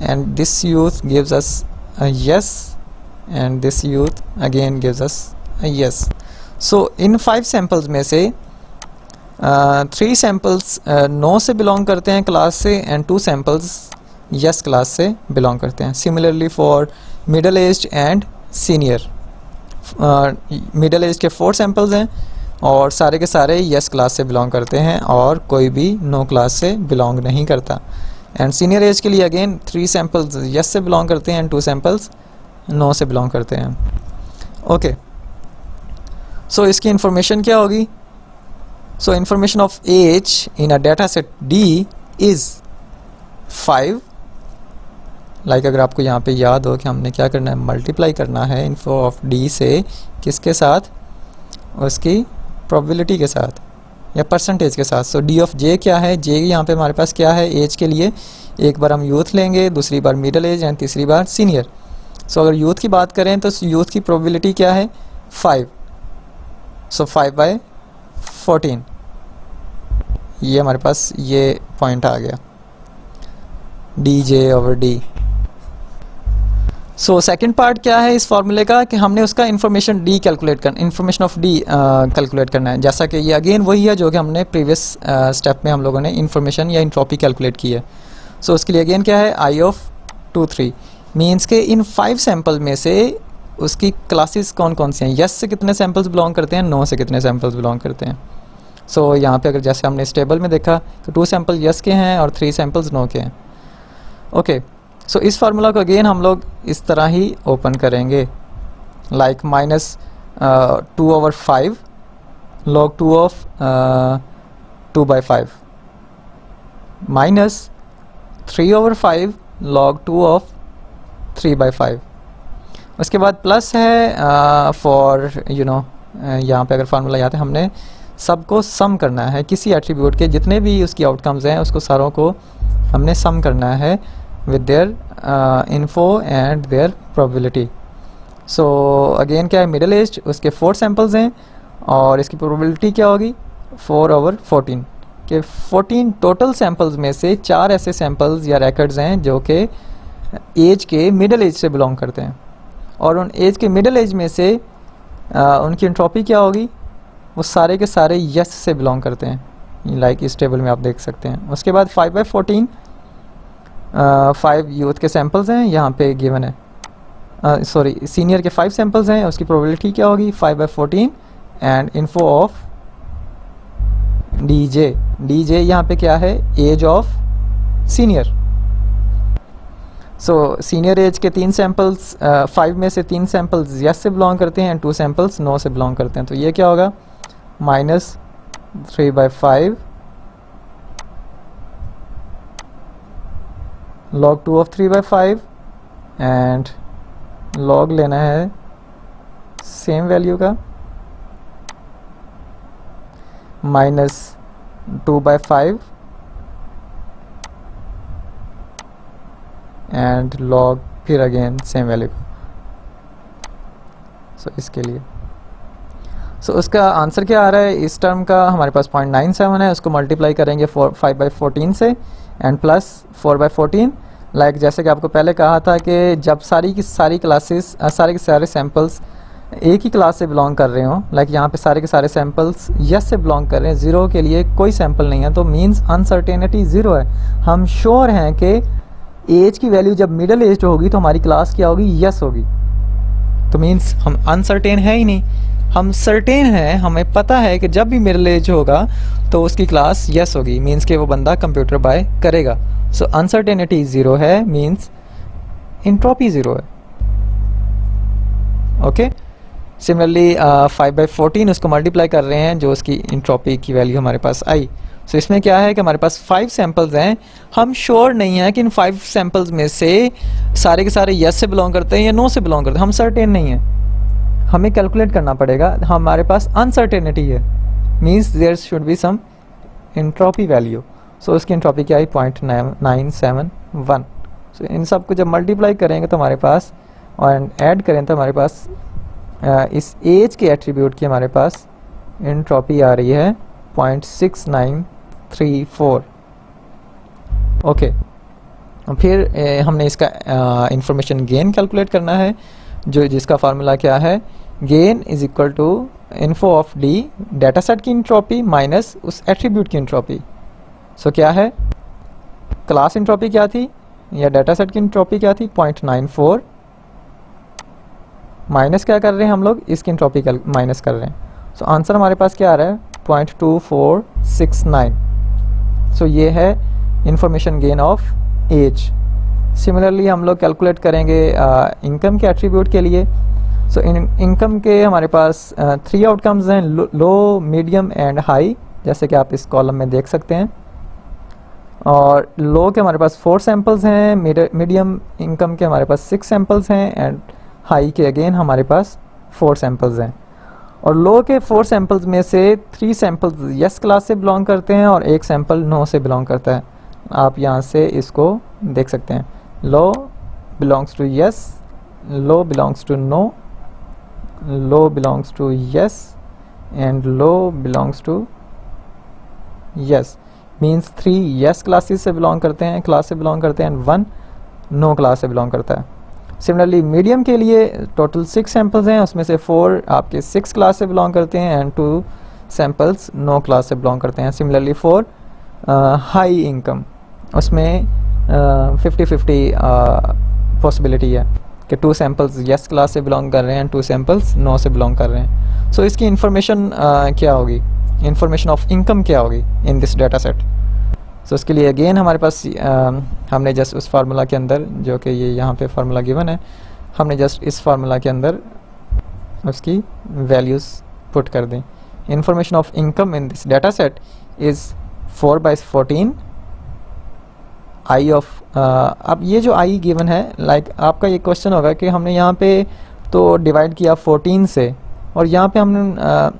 Speaker 1: And this youth gives us a yes and this youth again gives us a yes. So in 5 samples में से 3 सैंपल्स नो से बिलोंग करते हैं क्लास से एंड 2 सैंपल्स यस क्लास से बिलोंग करते हैं। Similarly for middle age and senior, middle age के 4 सैंपल्स हैं और सारे के सारे यस क्लास से बिलोंग करते हैं और कोई भी नो क्लास से बिलोंग नहीं करता। एंड सीनियर एज के लिए अगेन 3 सैंपल्स यस से बिलोंग करते हैं एंड 2 सैंपल्स नो से बिलोंग करते हैं। ओके, सो इसकी इंफॉर्मेशन क्या होगी? So information of age in a data set D is 5। Like अगर आपको यहाँ पे याद हो कि हमने क्या करना है, मल्टीप्लाई करना है इन्फो ऑफ डी से किसके साथ, उसकी प्रोबेबिलिटी के साथ या परसेंटेज के साथ। सो डी ऑफ जे क्या है, जे यहाँ पे हमारे पास क्या है एज के लिए, एक बार हम यूथ लेंगे, दूसरी बार मिडिल एज एंड तीसरी बार सीनियर। सो अगर यूथ की बात करें तो यूथ की प्रोबेबिलिटी क्या है 5। सो 5/14 ये हमारे पास ये पॉइंट आ गया D J over D. So second part क्या है इस फॉर्मूले का कि हमने उसका इन्फॉर्मेशन डी कैलकुलेट करना, इन्फॉर्मेशन ऑफ डी कैलकुलेट करना है। जैसा कि ये अगेन वही है जो कि हमने प्रीवियस स्टेप में हम लोगों ने इन्फॉर्मेशन या इंट्रोपी कैलकुलेट की है। सो उसके लिए अगेन क्या है आई ऑफ 2, 3 मीन्स के इन 5 सैंपल में से उसकी क्लासेस कौन कौन सी हैं, यस से कितने सैंपल्स बिलोंग करते हैं, नो से कितने सैंपल्स बिलोंग करते हैं। सो यहाँ पे अगर जैसे हमने इस टेबल में देखा तो 2 सैंपल यस के हैं और 3 सैंपल्स नो के हैं। ओके, सो इस फार्मूला को अगेन हम लोग इस तरह ही ओपन करेंगे like -2/5 log 2 of 2/5 minus 3/5 log 2 of 3/5। उसके बाद प्लस है फॉर यहाँ पे अगर फार्मूला याद है हमने सबको सम करना है, किसी एट्रीब्यूट के जितने भी उसकी आउटकम्स हैं उसको सारों को हमने सम करना है with their info and their probability। so again क्या है मिडिल एज, उसके 4 सैंपल्स हैं और इसकी प्रोबेबिलिटी क्या होगी 4/14 के 14 टोटल सैंपल्स में से 4 ऐसे सैंपल्स या रिकॉर्ड्स हैं जो कि एज के मिडिल एज से बिलोंग करते हैं और उन एज के मिडिल एज में से उनकी एंट्रोपी क्या होगी, वो सारे के सारे यस से बिलोंग करते हैं, लाइक इस टेबल में आप देख सकते हैं। उसके बाद 5/14 5 यूथ के सैंपल्स हैं यहाँ पे गिवन है, सॉरी सीनियर के 5 सैंपल्स हैं, उसकी प्रोबेबिलिटी क्या होगी 5/14 and info of D J यहाँ पे क्या है age of senior. So senior age के 3 सैंपल्स 5 में से 3 सैंपल्स यस से बिलोंग करते हैं एंड 2 सैंपल्स नो से बिलोंग करते हैं। तो ये क्या होगा -3/5 log 2 of 3/5 एंड log लेना है सेम वैल्यू का -2/5 एंड log फिर अगेन सेम वैल्यू। सो इसके लिए उसका आंसर क्या आ रहा है इस टर्म का, हमारे पास 0.97 है, उसको मल्टीप्लाई करेंगे 5/14 से एंड प्लस 4/14। लाइक जैसे कि आपको पहले कहा था कि जब सारी की सारी क्लासेस सारे के सारे सैंपल्स एक ही क्लास से बिलोंग कर रहे हों, लाइक यहाँ पे सारे के सारे सैंपल्स यस से बिलोंग कर रहे हैं, ज़ीरो के लिए कोई सैंपल नहीं है, तो मींस अनसर्टेनिटी ज़ीरो है। हम श्योर हैं कि एज की वैल्यू जब मिडिल एज होगी तो हमारी क्लास क्या होगी यस होगी। तो मीन्स हम अनसर्टेन है ही नहीं, हम सर्टेन है, हमें पता है कि जब भी मिडिल एज होगा तो उसकी क्लास यस होगी, मीन्स कि वो बंदा कंप्यूटर बाय करेगा। सो अनसर्टेनिटी 0 है, मीन्स एंट्रोपी 0 है। ओके, सिमिलरली 5/14 उसको मल्टीप्लाई कर रहे हैं, जो उसकी एंट्रोपी की वैल्यू हमारे पास आई। सो इसमें क्या है कि हमारे पास 5 सैम्पल्स हैं, हम श्योर नहीं है कि इन 5 सैम्पल्स में से सारे के सारे यस से बिलोंग करते हैं या नो से बिलोंग करते हैं, हम सर्टेन नहीं है, हमें कैलकुलेट करना पड़ेगा। हमारे पास अनसर्टेनिटी है, means there should be some entropy value. So उसकी एंट्रोपी क्या आई 0.971। सो इन सब को जब मल्टीप्लाई करेंगे तो हमारे पास और ऐड करें तो हमारे पास इस एज के एट्रीब्यूट की हमारे पास एंट्रोपी आ रही है 0.6934। ओके, फिर हमने इसका इंफॉर्मेशन गेन कैलकुलेट करना है, जो जिसका फार्मूला क्या है, gain is equal to info of D, data set की एंट्रोपी माइनस उस एट्रीब्यूट की एंट्रोपी। सो क्या है, क्लास एंट्रोपी क्या थी या डाटा सेट की एंट्रोपी क्या थी 0.94, माइनस क्या कर रहे हैं हम लोग, इसकी एंट्रोपी माइनस कर रहे हैं। सो आंसर हमारे पास क्या आ रहा है 0.2469। सो ये है information gain of age. Similarly हम लोग कैलकुलेट करेंगे इनकम के एट्रीब्यूट के लिए। सो इनकम के हमारे पास 3 आउटकम्स हैं, लो, मीडियम एंड हाई, जैसे कि आप इस कॉलम में देख सकते हैं। और लो के हमारे पास 4 सैम्पल्स हैं, मीडियम इनकम के हमारे पास 6 सैम्पल्स हैं एंड हाई के अगेन हमारे पास 4 सैम्पल्स हैं। और लो के 4 सैम्पल्स में से 3 सैम्पल्स यस क्लास से बिलोंग करते हैं और 1 सैम्पल नो से बिलोंग करता है। आप यहाँ से इसको देख सकते हैं, low belongs to yes, low belongs to no, low belongs to yes and low belongs to yes. Means 3 yes classes से बिलोंग करते हैं, क्लास से बिलोंग करते हैं एंड 1 नो क्लास से बिलोंग करता है। सिमिलरली मीडियम के लिए टोटल 6 सैम्पल्स हैं, उसमें से 4 आपके 6 क्लास से बिलोंग करते हैं एंड 2 सैम्पल्स नो क्लास से बिलोंग करते हैं। सिमिलरली फॉर हाई इनकम उसमें 50-50 पॉसिबिलिटी है कि 2 सैम्पल्स यस क्लास से बिलोंग कर रहे हैं एंड 2 सैम्पल्स नो से बिलोंग कर रहे हैं। सो इसकी इंफॉर्मेशन क्या होगी, इंफॉर्मेशन ऑफ इनकम क्या होगी इन दिस डाटा सेट। सो इसके लिए अगेन हमारे पास हमने जस्ट उस फार्मूला के अंदर, जो कि ये यहाँ पे फार्मूला गिवन है, हमने जस्ट इस फार्मूला के अंदर उसकी वैल्यूज़ पुट कर दें। Information of income in this data set is 4/14 I of. अब ये जो आई गिवन है, लाइक आपका ये क्वेश्चन होगा कि हमने यहाँ पे तो डिवाइड किया 14 से और यहाँ पे हमने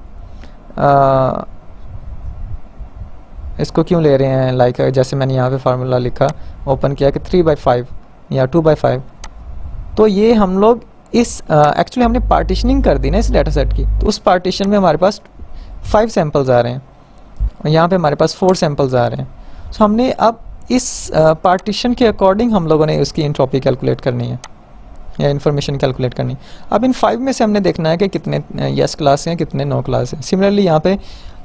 Speaker 1: इसको क्यों ले रहे हैं, लाइक जैसे मैंने यहाँ पे फार्मूला लिखा, ओपन किया कि 3/5 या 2/5। तो ये हम लोग इस एक्चुअली हमने पार्टीशनिंग कर दी ना इस डाटा सेट की, तो उस पार्टीशन में हमारे पास 5 सैम्पल्स आ रहे हैं और यहाँ पे हमारे पास 4 सैम्पल्स आ रहे हैं। सो हमने अब इस पार्टीशन के अकॉर्डिंग हम लोगों ने उसकी एंट्रोपी कैलकुलेट करनी है या इन्फॉर्मेशन कैलकुलेट करनी। अब इन 5 में से हमने देखना है कि कितने यस क्लास हैं, कितने नो क्लास हैं। सिमिलरली यहाँ पे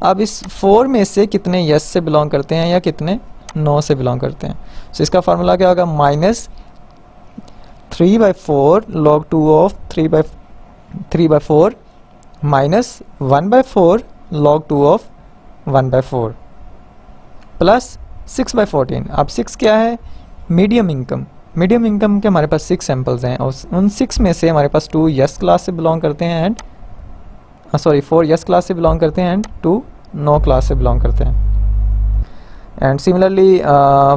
Speaker 1: अब इस 4 में से कितने यस से बिलोंग करते हैं या कितने नो से बिलोंग करते हैं। सो इसका फार्मूला क्या होगा, -3/4 log 2 of 3/4 minus 1/4 log 2 of 1/4 plus 6/14। अब 6 क्या है, मीडियम इनकम। मीडियम इनकम के हमारे पास 6 सैम्पल्स हैं और उन 6 में से हमारे पास 2 यस क्लास से बिलोंग करते हैं एंड 4 यस क्लास से बिलोंग करते हैं एंड 2 नो क्लास से बिलोंग करते हैं। And similarly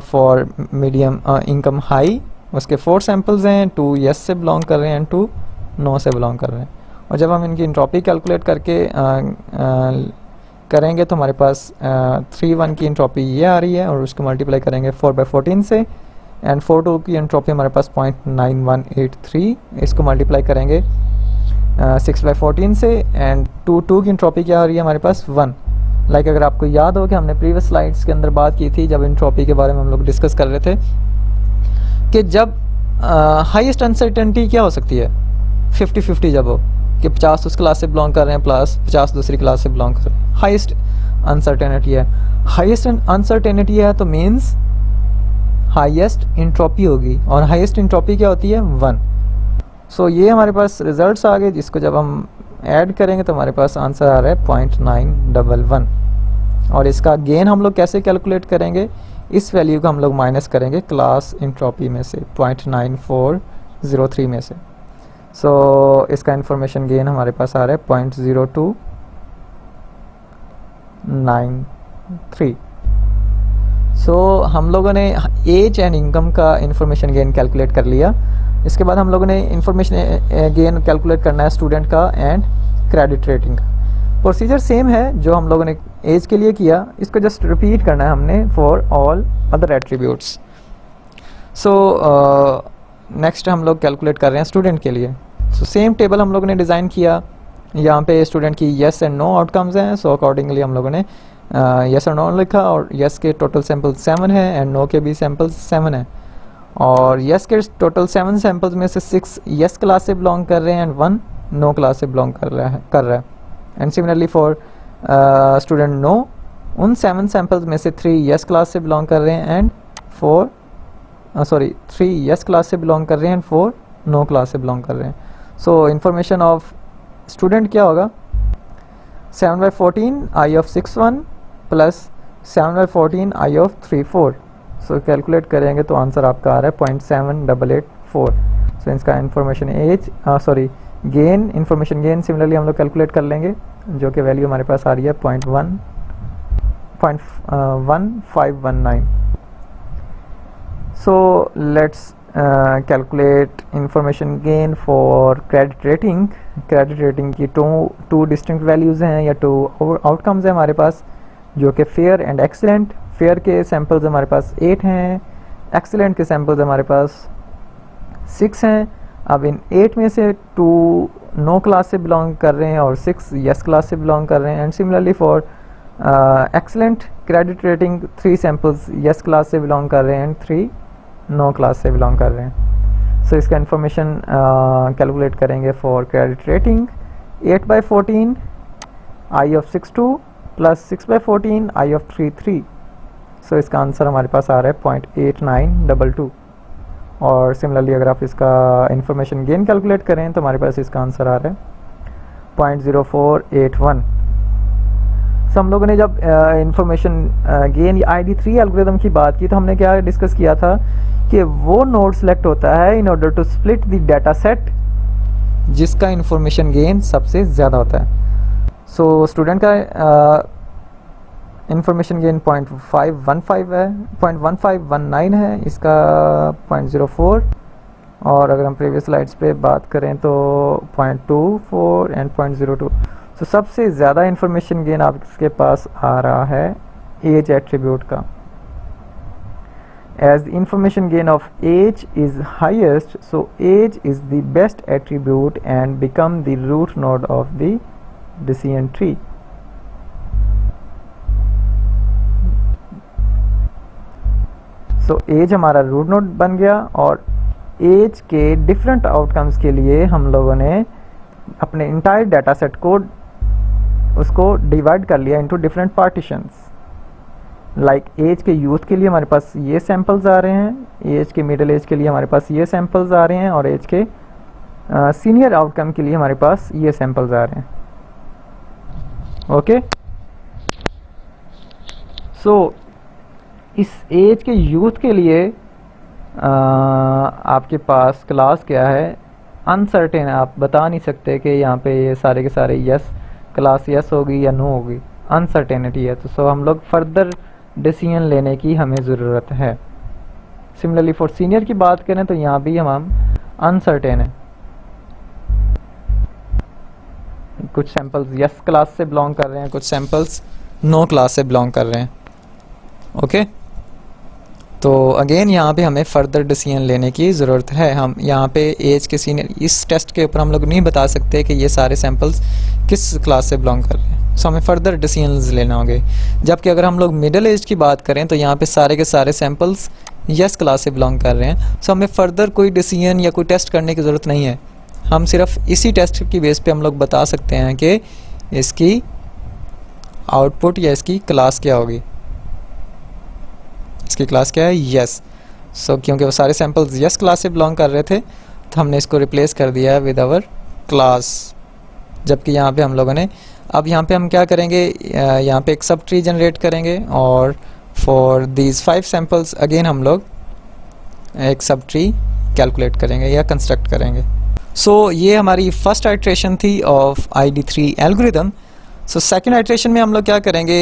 Speaker 1: for medium income high, उसके 4 सैम्पल्स हैं, 2 यस से बिलोंग कर रहे हैं एंड 2 नो से बिलोंग कर रहे हैं। और जब हम इनकी एंट्रोपी कैलकुलेट करके करेंगे तो हमारे पास 3/1 की एंट्रोपी ये आ रही है और उसको मल्टीप्लाई करेंगे 4/14 से एंड 4/2 की एंट्रोपी हमारे पास 0.9183, इसको मल्टीप्लाई करेंगे 6/14 से एंड 2 की एंट्रोपी क्या आ रही है हमारे पास 1। लाइक अगर आपको याद हो कि हमने प्रीवियस स्लाइड्स के अंदर बात की थी, जब एंट्रोपी के बारे में हम लोग डिस्कस कर रहे थे कि जब हाईएस्ट अनसर्टेनिटी क्या हो सकती है 50-50, जब हो कि 50 उस क्लास से बिलोंग कर रहे हैं प्लस 50 दूसरी क्लास से बिलोंग कर रहे हैं, हाईएस्ट अनसर्टेनिटी है। हाईएस्ट अनसर्टेनिटी है तो मीन्स हाईएस्ट एंट्रोपी होगी और हाईएस्ट एंट्रोपी क्या होती है 1। सो ये हमारे पास रिजल्ट्स आ गए, जिसको जब हम ऐड करेंगे तो हमारे पास आंसर आ रहा है 0.911। और इसका गेन हम लोग कैसे कैलकुलेट करेंगे, इस वैल्यू को हम लोग माइनस करेंगे क्लास इंट्रोपी में से, 0.9403 में से। सो इसका इंफॉर्मेशन गेन हमारे पास आ रहा है 0.0293। सो हम लोगों ने एज एंड इनकम का इंफॉर्मेशन गेन कैलकुलेट कर लिया। इसके बाद हम लोगों ने इंफॉर्मेशन गेन कैलकुलेट करना है स्टूडेंट का एंड क्रेडिट रेटिंग का। प्रोसीजर सेम है जो हम लोगों ने एज के लिए किया, इसको जस्ट रिपीट करना है हमने for all other attributes. So next हम लोग कैलकुलेट कर रहे हैं स्टूडेंट के लिए। सो सेम टेबल हम लोगों ने डिज़ाइन किया, यहाँ पे स्टूडेंट की येस एंड नो आउटकम्स हैं। सो अकॉर्डिंगली हम लोगों ने येस और नो लिखा, और येस के टोटल सैम्पल 7 हैं एंड नो के भी सैम्पल 7 हैं। और येस के टोटल 7 सैम्पल्स में से 6 येस क्लास से बिलोंग कर रहे हैं एंड 1 नो क्लास से बिलोंग कर रहा है। And similarly for student no, उन 7 सैम्पल्स में से 3 येस क्लास से बिलोंग कर रहे हैं एंड 3 येस क्लास से बिलोंग कर रहे हैं एंड 4 नो क्लास से बिलोंग कर रहे हैं। सो इंफॉर्मेशन ऑफ स्टूडेंट क्या होगा, 7/14 I of 6 1 plus 7/14 I of 3 4। So calculate करेंगे तो आंसर आपका आ रहा है 0.7884। सो इसका information gain, information gain similarly हम लोग कैलकुलेट कर लेंगे, जो कि वैल्यू हमारे पास आ रही है 0.1519। So let's calculate information gain for credit rating. Credit rating की टू डिस्टिंक्ट वैल्यूज़ हैं या 2 आउटकम्स हैं हमारे पास, जो कि फेयर एंड एक्सीलेंट। फेयर के सैम्पल्स हमारे पास 8 हैं, एक्सीलेंट के सैम्पल्स हमारे पास 6 हैं। अब इन 8 में से 2 नो क्लास से बिलोंग कर रहे हैं और 6 येस क्लास से बिलोंग कर रहे हैं। And similarly for excellent credit rating, 3 samples yes class से बिलोंग कर रहे हैं एंड 3 नो क्लास से बिलोंग कर रहे हैं। सो इसका इंफॉर्मेशन कैलकुलेट करेंगे for credit rating. 8/14 I of 6 2 plus 6/14 I of 3 3। सो इसका आंसर हमारे पास आ रहा है 0.8922। और सिमिलरली अगर आप इसका इंफॉर्मेशन गेन कैलकुलेट करें तो हमारे पास इसका आंसर आ रहा है 0.0481। सो हम लोगों ने जब इंफॉर्मेशन गेन ID3 एल्गोरिथम की बात की तो हमने क्या डिस्कस किया था कि वो नोड सेलेक्ट होता है in order to split the data set जिसका इंफॉर्मेशन गेन सबसे ज़्यादा होता है। सो स्टूडेंट का इंफॉर्मेशन गेन 0.515 है, 0.1519 है, इसका 0.04। और अगर हम प्रीवियस स्लाइड्स पे बात करें तो 0.24 एंड 0.02। तो सबसे ज़्यादा इंफॉर्मेशन गेन आपके पास आ रहा है एज एट्रीब्यूट का। As the information gain of age is highest, so age is the best attribute and become the root node of the decision tree. So age हमारा रूट नोड बन गया और एज के डिफरेंट आउटकम्स के लिए हम लोगों ने अपने इंटायर डाटा सेट को उसको डिवाइड कर लिया into different partitions. Like age के यूथ के लिए हमारे पास ये सैम्पल्स आ रहे हैं, एज के मिडिल एज के लिए हमारे पास ये सैम्पल्स आ रहे हैं और एज के सीनियर आउटकम के लिए हमारे पास ये सैम्पल्स आ रहे हैं। ओके, सो इस एज के यूथ के लिए आपके पास क्लास क्या है, अनसर्टेन है, आप बता नहीं सकते कि यहाँ पे ये सारे के सारे यस क्लास यस होगी या नो होगी, अनसर्टेनिटी है। तो सो हम लोग फर्दर डिसीजन लेने की हमें ज़रूरत है। सिमिलरली फॉर सीनियर की बात करें तो यहाँ भी हम अनसर्टेन है, कुछ सैम्पल्स यस क्लास से बिलोंग कर रहे हैं, कुछ सैम्पल्स नो क्लास से बिलोंग कर रहे हैं। ओके, तो अगेन यहाँ पे हमें फर्दर डिसीजन लेने की ज़रूरत है। हम यहाँ पे एज के सीनियर इस टेस्ट के ऊपर हम लोग नहीं बता सकते कि ये सारे सैम्पल्स किस क्लास से बिलोंग कर रहे हैं, सो हमें फर्दर डिसीजन लेना होंगे। जबकि अगर हम लोग मिडिल एज की बात करें तो यहाँ पे सारे के सारे सैम्पल्स यस क्लास से बिलोंग कर रहे हैं, सो हमें फर्दर कोई डिसीजन या कोई टेस्ट करने की ज़रूरत नहीं है। हम सिर्फ इसी टेस्ट की बेस पे हम लोग बता सकते हैं कि इसकी आउटपुट या इसकी क्लास क्या होगी, इसकी क्लास क्या है, यस। सो क्योंकि वो सारे सैम्पल्स यस क्लास से बिलोंग कर रहे थे तो हमने इसको रिप्लेस कर दिया विद आवर क्लास, जबकि यहाँ पे हम लोगों ने अब यहाँ पे हम क्या करेंगे, यहाँ पे एक सब ट्री जनरेट करेंगे और फॉर दीज 5 सैम्पल्स अगेन हम लोग एक सब ट्री कैलकुलेट करेंगे या कंस्ट्रक्ट करेंगे। सो ये हमारी फर्स्ट आइट्रेशन थी of ID3 algorithm. So second iteration में हम लोग क्या करेंगे,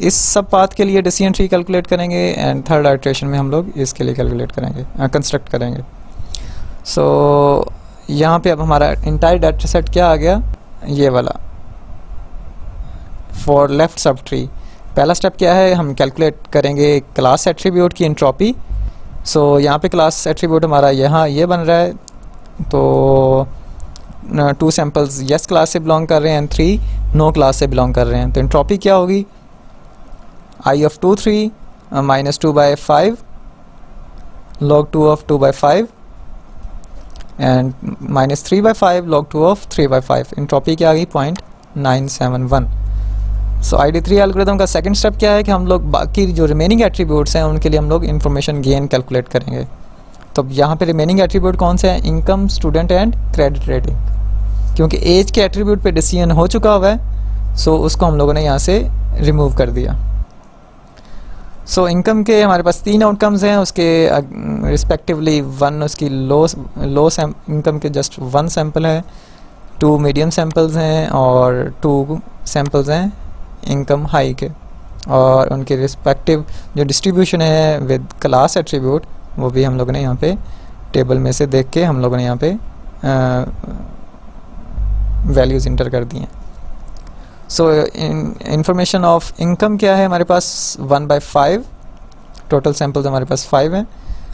Speaker 1: इस सब पाथ के लिए डिसीजन ट्री कैलकुलेट करेंगे एंड थर्ड आइट्रेशन में हम लोग इसके लिए कैलकुलेट करेंगे, कंस्ट्रक्ट करेंगे। सो यहाँ पे अब हमारा इंटायर डाटा सेट क्या आ गया, ये वाला फॉर लेफ्ट सब ट्री। पहला स्टेप क्या है, हम कैलकुलेट करेंगे क्लास एट्रीब्यूट की एंट्रोपी। सो यहाँ पे क्लास एट्रीब्यूट हमारा यहाँ ये बन रहा है, तो 2 सैम्पल्स यस क्लास से बिलोंग कर रहे हैं एंड 3 नो क्लास से बिलोंग कर रहे हैं। तो एंट्रोपी क्या होगी, I of 2 3 minus 2 by 5 log 2 of 2 by 5 and minus 3 by 5 log 2 of 3 by 5। Entropy क्या आ गई 0.971। सो ID3 एल्गोरिथम का सेकंड स्टेप क्या है कि हम लोग बाकी जो रिमेनिंग एट्रीब्यूट्स हैं उनके लिए हम लोग इंफॉर्मेशन गेन कैलकुलेट करेंगे। तो यहाँ पे रिमेनिंग एट्रीब्यूट कौन से हैं, income, student and credit rating. क्योंकि एज के एट्रीब्यूट पे डिसीजन हो चुका हुआ है, सो उसको हम लोगों ने यहाँ से रिमूव कर दिया। सो इनकम के हमारे पास 3 आउटकम्स हैं, उसके रिस्पेक्टिवली 1 उसकी लो इनकम के जस्ट 1 सैम्पल है, 2 मीडियम सैम्पल्स हैं और 2 सैम्पल्स हैं इनकम हाई के, और उनके रिस्पेक्टिव जो डिस्ट्रीब्यूशन है विद क्लास एट्रीब्यूट वो भी हम लोगों ने यहाँ पे टेबल में से देख के हम लोगों ने यहाँ पे वैल्यूज़ इंटर कर दी हैं। सो इंफॉर्मेशन ऑफ इनकम क्या है हमारे पास 1/5, टोटल सैम्पल्स हमारे पास 5 हैं।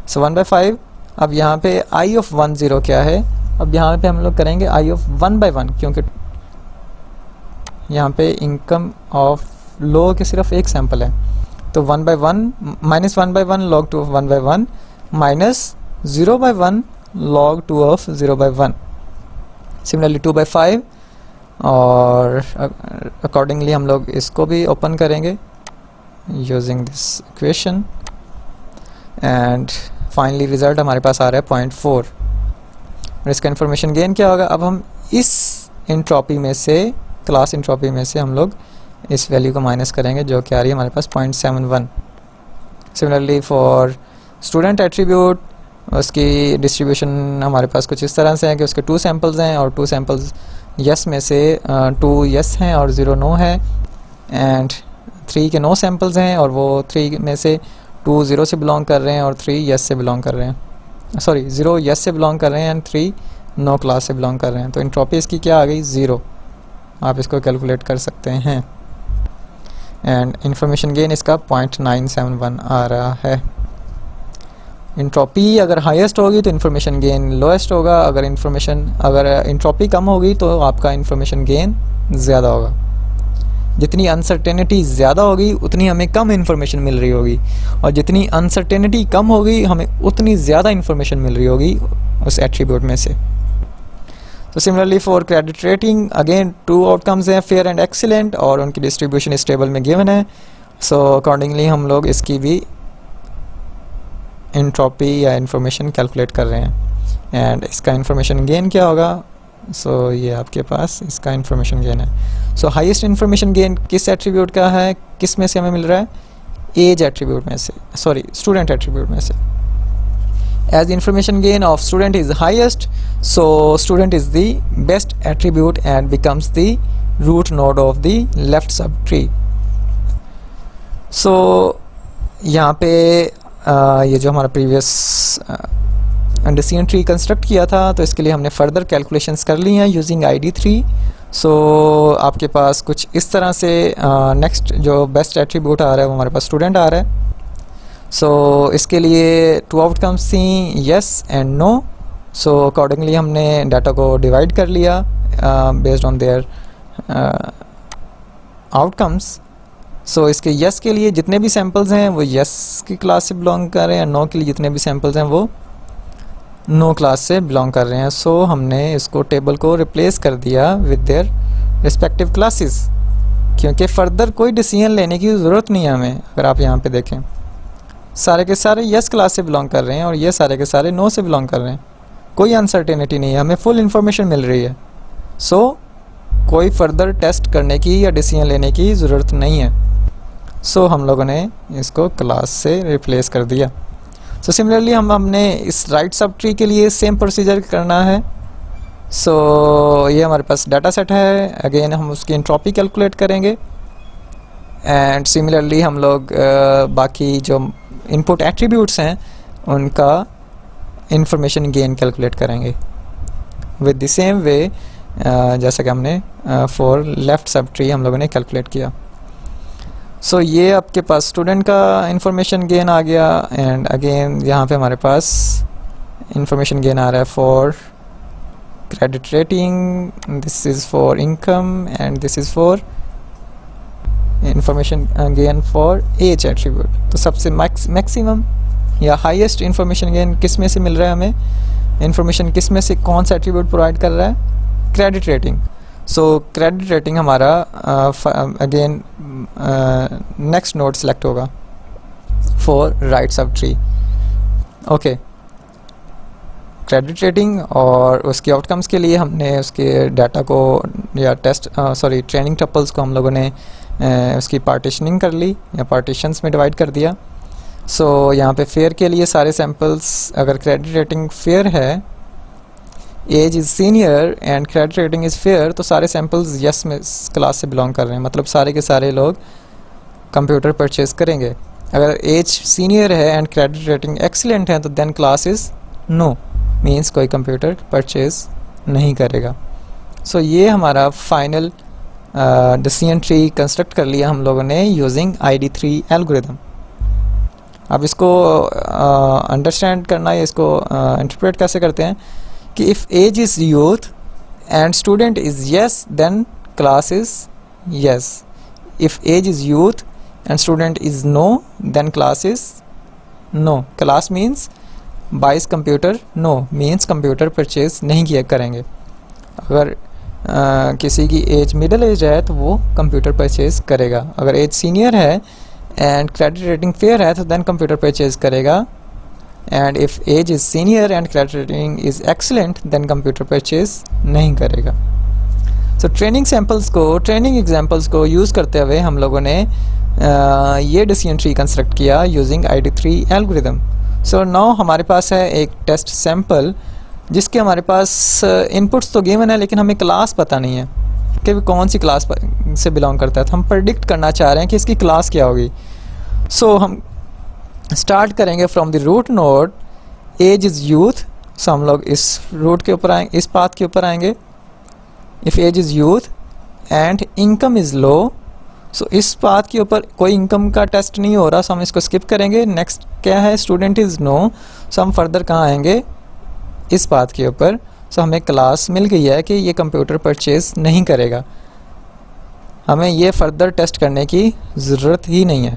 Speaker 1: सो 1/5। अब यहाँ पे I of 1 0 क्या है, अब यहाँ पे हम लोग करेंगे I of 1/1, क्योंकि यहाँ पे इनकम ऑफ लो के सिर्फ एक सैम्पल है। तो 1/1 minus 1/1 log 2 of 1/1 minus 0/1 log 2 of 0/1। Similarly 2/5 और अकॉर्डिंगली हम लोग इसको भी ओपन करेंगे using this equation and finally result हमारे पास आ रहा है 0.4। और इसका इंफॉर्मेशन गेन क्या होगा, अब हम इस एंट्रोपी में से, क्लास एंट्रोपी में से हम लोग इस वैल्यू को माइनस करेंगे जो कि आ रही है हमारे पास 0.71। सिमिलरली फॉर स्टूडेंट एट्रीब्यूट उसकी डिस्ट्रीब्यूशन हमारे पास कुछ इस तरह से है कि उसके 2 सैम्पल्स हैं और 2 सैम्पल्स यस में से 2 यस हैं और 0 नो है, एंड 3 के नो सैम्पल्स हैं और वो 3 में से 2 0 से बिलोंग कर रहे हैं और 3 यस से बिलोंग कर रहे हैं, सॉरी 0 यस से बिलोंग कर रहे हैं एंड 3 नो क्लास से बिलोंग कर रहे हैं। तो एंट्रोपी इसकी क्या आ गई 0। आप इसको कैलकुलेट कर सकते हैं एंड इंफॉर्मेशन गेन इसका 0.971 आ रहा है। एंट्रोपी अगर हाईएस्ट होगी तो इन्फॉर्मेशन गेन लोएस्ट होगा, अगर एंट्रोपी कम होगी तो आपका इन्फॉर्मेशन गेन ज़्यादा होगा। जितनी अनसर्टेनिटी ज़्यादा होगी उतनी हमें कम इन्फॉर्मेशन मिल रही होगी, और जितनी अनसर्टेनिटी कम होगी हमें उतनी ज़्यादा इन्फॉर्मेशन मिल रही होगी उस एट्रीब्यूट में से। तो similarly for credit rating again 2 outcomes हैं, फेयर एंड एक्सीलेंट, और उनकी डिस्ट्रीब्यूशन इस टेबल में गिवन है। सो अकॉर्डिंगली हम लोग इसकी भी एंट्रोपी या इन्फॉर्मेशन कैलकुलेट कर रहे हैं एंड इसका इन्फॉर्मेशन गेन क्या होगा। सो ये आपके पास इसका इन्फॉर्मेशन गेन है। सो हाईएस्ट इन्फॉर्मेशन गेन किस एट्रीब्यूट का है, किस में से हमें मिल रहा है, एज एट्रीब्यूट में से, सॉरी स्टूडेंट एट्रीब्यूट में से। As the information gain of student is highest, so student is the best attribute and becomes the root node of the left subtree. So यहाँ पे ये जो हमारा प्रीवियस डिसीजन ट्री कंस्ट्रक्ट किया था, तो इसके लिए हमने फर्दर कैलकुलेशंस कर ली हैं यूजिंग ID3। सो आपके पास कुछ इस तरह से नेक्स्ट जो बेस्ट एट्रीब्यूट आ रहा है वो हमारे पास स्टूडेंट आ रहा है। सो इसके लिए 2 आउटकम्स थी yes and no. So accordingly हमने डाटा को डिवाइड कर लिया based on their outcomes. So इसके यस के लिए जितने भी सैम्पल्स हैं वो यस की क्लास से बिलोंग कर रहे हैं, नो के लिए जितने भी सैम्पल्स हैं वो नो क्लास से बिलोंग कर रहे हैं। सो हमने इसको टेबल को रिप्लेस कर दिया विद देयर रिस्पेक्टिव क्लासेस, क्योंकि फर्दर कोई डिसीजन लेने की ज़रूरत नहीं है हमें। अगर आप यहाँ पे देखें सारे के सारे यस क्लास से बिलोंग कर रहे हैं और ये सारे के सारे नो से बिलोंग कर रहे हैं। कोई अनसर्टेनिटी नहीं है, हमें फुल इन्फॉर्मेशन मिल रही है। सो कोई फर्दर टेस्ट करने की या डिसीजन लेने की ज़रूरत नहीं है। सो हम लोगों ने इसको क्लास से रिप्लेस कर दिया। सो सिमिलरली हमने इस राइट सब ट्री के लिए सेम प्रोसीजर करना है। सो ये हमारे पास डाटा सेट है, अगेन हम उसकी एंट्रोपी कैलकुलेट करेंगे एंड सिमिलरली हम लोग बाकी जो इनपुट एट्रीब्यूट्स हैं उनका इंफॉर्मेशन गेन कैलकुलेट करेंगे विद द सेम वे जैसा कि हमने फॉर लेफ्ट सब ट्री हम लोगों ने कैलकुलेट किया। सो ये आपके पास स्टूडेंट का इंफॉर्मेशन गेन आ गया एंड अगेन यहाँ पे हमारे पास इंफॉर्मेशन गेन आ रहा है for credit rating, this is for income and this is for information gain for age attribute. तो सबसे मैक्सिमम या हाईएस्ट इंफॉर्मेशन गेन किस में से मिल रहा है हमें, इंफॉर्मेशन किस में से कौन सा एट्रीब्यूट प्रोवाइड कर रहा है, क्रेडिट रेटिंग। सो क्रेडिट रेटिंग हमारा अगेन नेक्स्ट नोड सेलेक्ट होगा for right sub tree. Okay, credit rating और उसके आउटकम्स के लिए हमने उसके डाटा को या ट्रेनिंग टपल्स को हम लोगों ने उसकी पार्टीशनिंग कर ली या पार्टीशंस में डिवाइड कर दिया। सो यहाँ पे फेयर के लिए सारे सैम्पल्स, अगर क्रेडिट रेटिंग फेयर है, age is senior and credit rating is fair, तो सारे सैम्पल्स यस में क्लास से बिलोंग कर रहे हैं, मतलब सारे के सारे लोग कंप्यूटर परचेज करेंगे। अगर एज सीनियर है एंड क्रेडिट रेटिंग एक्सीलेंट है तो then class is no, means कोई कंप्यूटर परचेज नहीं करेगा। सो ये हमारा फाइनल डिसीजन ट्री कंस्ट्रक्ट कर लिया हम लोगों ने यूजिंग ID3 एल्गोरिथम। अब इसको अंडरस्टैंड करना है, इसको इंटरप्रेट कैसे करते हैं कि if age is youth and student is yes then class is yes, if age is youth and student is no then class is no. Class means buys computer, no means computer purchase नहीं किया करेंगे। अगर किसी की एज मिडिल एज है तो वो कंप्यूटर परचेज करेगा, अगर एज सीनियर है एंड क्रेडिट रेटिंग फेयर है तो देन कंप्यूटर परचेज करेगा, and if age is senior and credit rating is excellent then computer purchase नहीं करेगा। सो ट्रेनिंग एग्जाम्पल्स को यूज़ करते हुए हम लोगों ने ये डिसीजन ट्री कंस्ट्रक्ट किया using ID3 algorithm. So now हमारे पास है एक टेस्ट सैम्पल जिसके हमारे पास इनपुट्स तो गिवन है लेकिन हमें क्लास पता नहीं है कि वो कौन सी क्लास से बिलोंग करता है, तो हम प्रेडिक्ट करना चाह रहे हैं कि इसकी क्लास क्या होगी। सो हम स्टार्ट करेंगे from the root node, age is youth. So हम लोग इस रूट के ऊपर आएंगे, इस पाथ के ऊपर आएंगे। If age is youth and income is low, so इस पाथ के ऊपर कोई इनकम का टेस्ट नहीं हो रहा, सो हम इसको स्किप करेंगे। नेक्स्ट क्या है, स्टूडेंट इज़ नो, सो हम फर्दर कहाँ आएंगे, इस पाथ के ऊपर। सो हमें क्लास मिल गई है कि ये कंप्यूटर परचेज नहीं करेगा, हमें ये फर्दर टेस्ट करने की ज़रूरत ही नहीं है।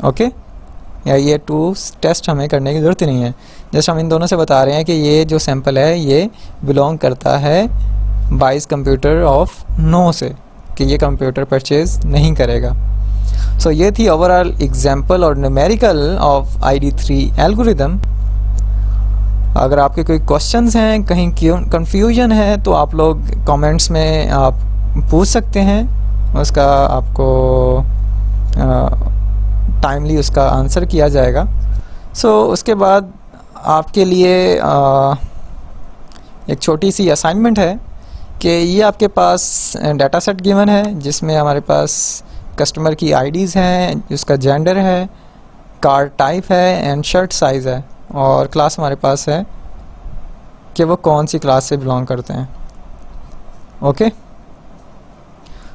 Speaker 1: ओके, या ये टू टेस्ट हमें करने की ज़रूरत ही नहीं है। जैसे हम इन दोनों से बता रहे हैं कि ये जो सैंपल है ये बिलोंग करता है 22 कंप्यूटर ऑफ नो से, कि ये कंप्यूटर परचेज नहीं करेगा। सो ये थी ओवरऑल एग्जांपल और न्यूमेरिकल ऑफ ID3 एल्गोरिथम। अगर आपके कोई क्वेश्चंस हैं, कहीं कंफ्यूजन है, तो आप लोग कमेंट्स में आप पूछ सकते हैं, उसका आपको टाइमली उसका आंसर किया जाएगा। सो उसके बाद आपके लिए एक छोटी सी असाइनमेंट है कि ये आपके पास डाटा सेट गिवन है जिसमें हमारे पास कस्टमर की आईडीज़ हैं, उसका जेंडर है, कार टाइप है एंड शर्ट साइज़ है, और क्लास हमारे पास है कि वो कौन सी क्लास से बिलोंग करते हैं। Okay,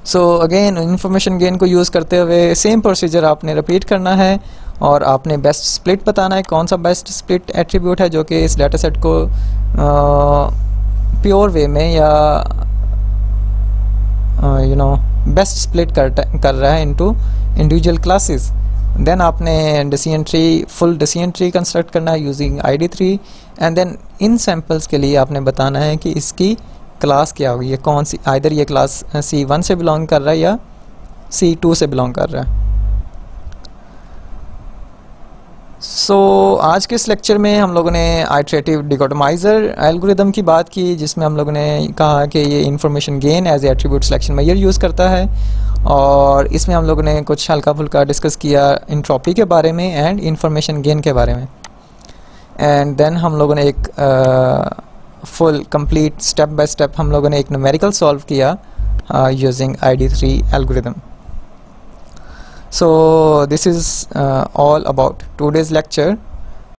Speaker 1: so again information gain को यूज़ करते हुए सेम प्रोसीजर आपने रिपीट करना है और आपने बेस्ट स्प्लिट बताना है, कौन सा बेस्ट स्प्लिट एट्रीब्यूट है जो कि इस डाटा सेट को प्योर वे में या बेस्ट स्प्लिट कर रहा है इनटू इंडिविजुअल क्लासेस। देन आपने decision tree, full decision tree construct करना है यूजिंग ID3, एंड देन इन सैम्पल्स के लिए आपने बताना है कि इसकी क्लास क्या होगी, ये कौन सी, आइदर ये क्लास C1 से बिलोंग कर रहा है या C2 से बिलोंग कर रहा है। सो आज के इस लेक्चर में हम लोगों ने आइटरेटिव डिकोटमाइज़र एल्गोरिदम की बात की, जिसमें हम लोगों ने कहा कि ये information gain as attribute selection measure use करता है, और इसमें हम लोगों ने कुछ हल्का फुल्का डिस्कस किया इंट्रॉपी के बारे में एंड इंफॉर्मेशन गेन के बारे में। एंड देन हम लोगों ने एक full complete step by step हम लोगों ने एक न्यूमेरिकल सॉल्व किया using ID3 algorithm. So this is all about today's lecture.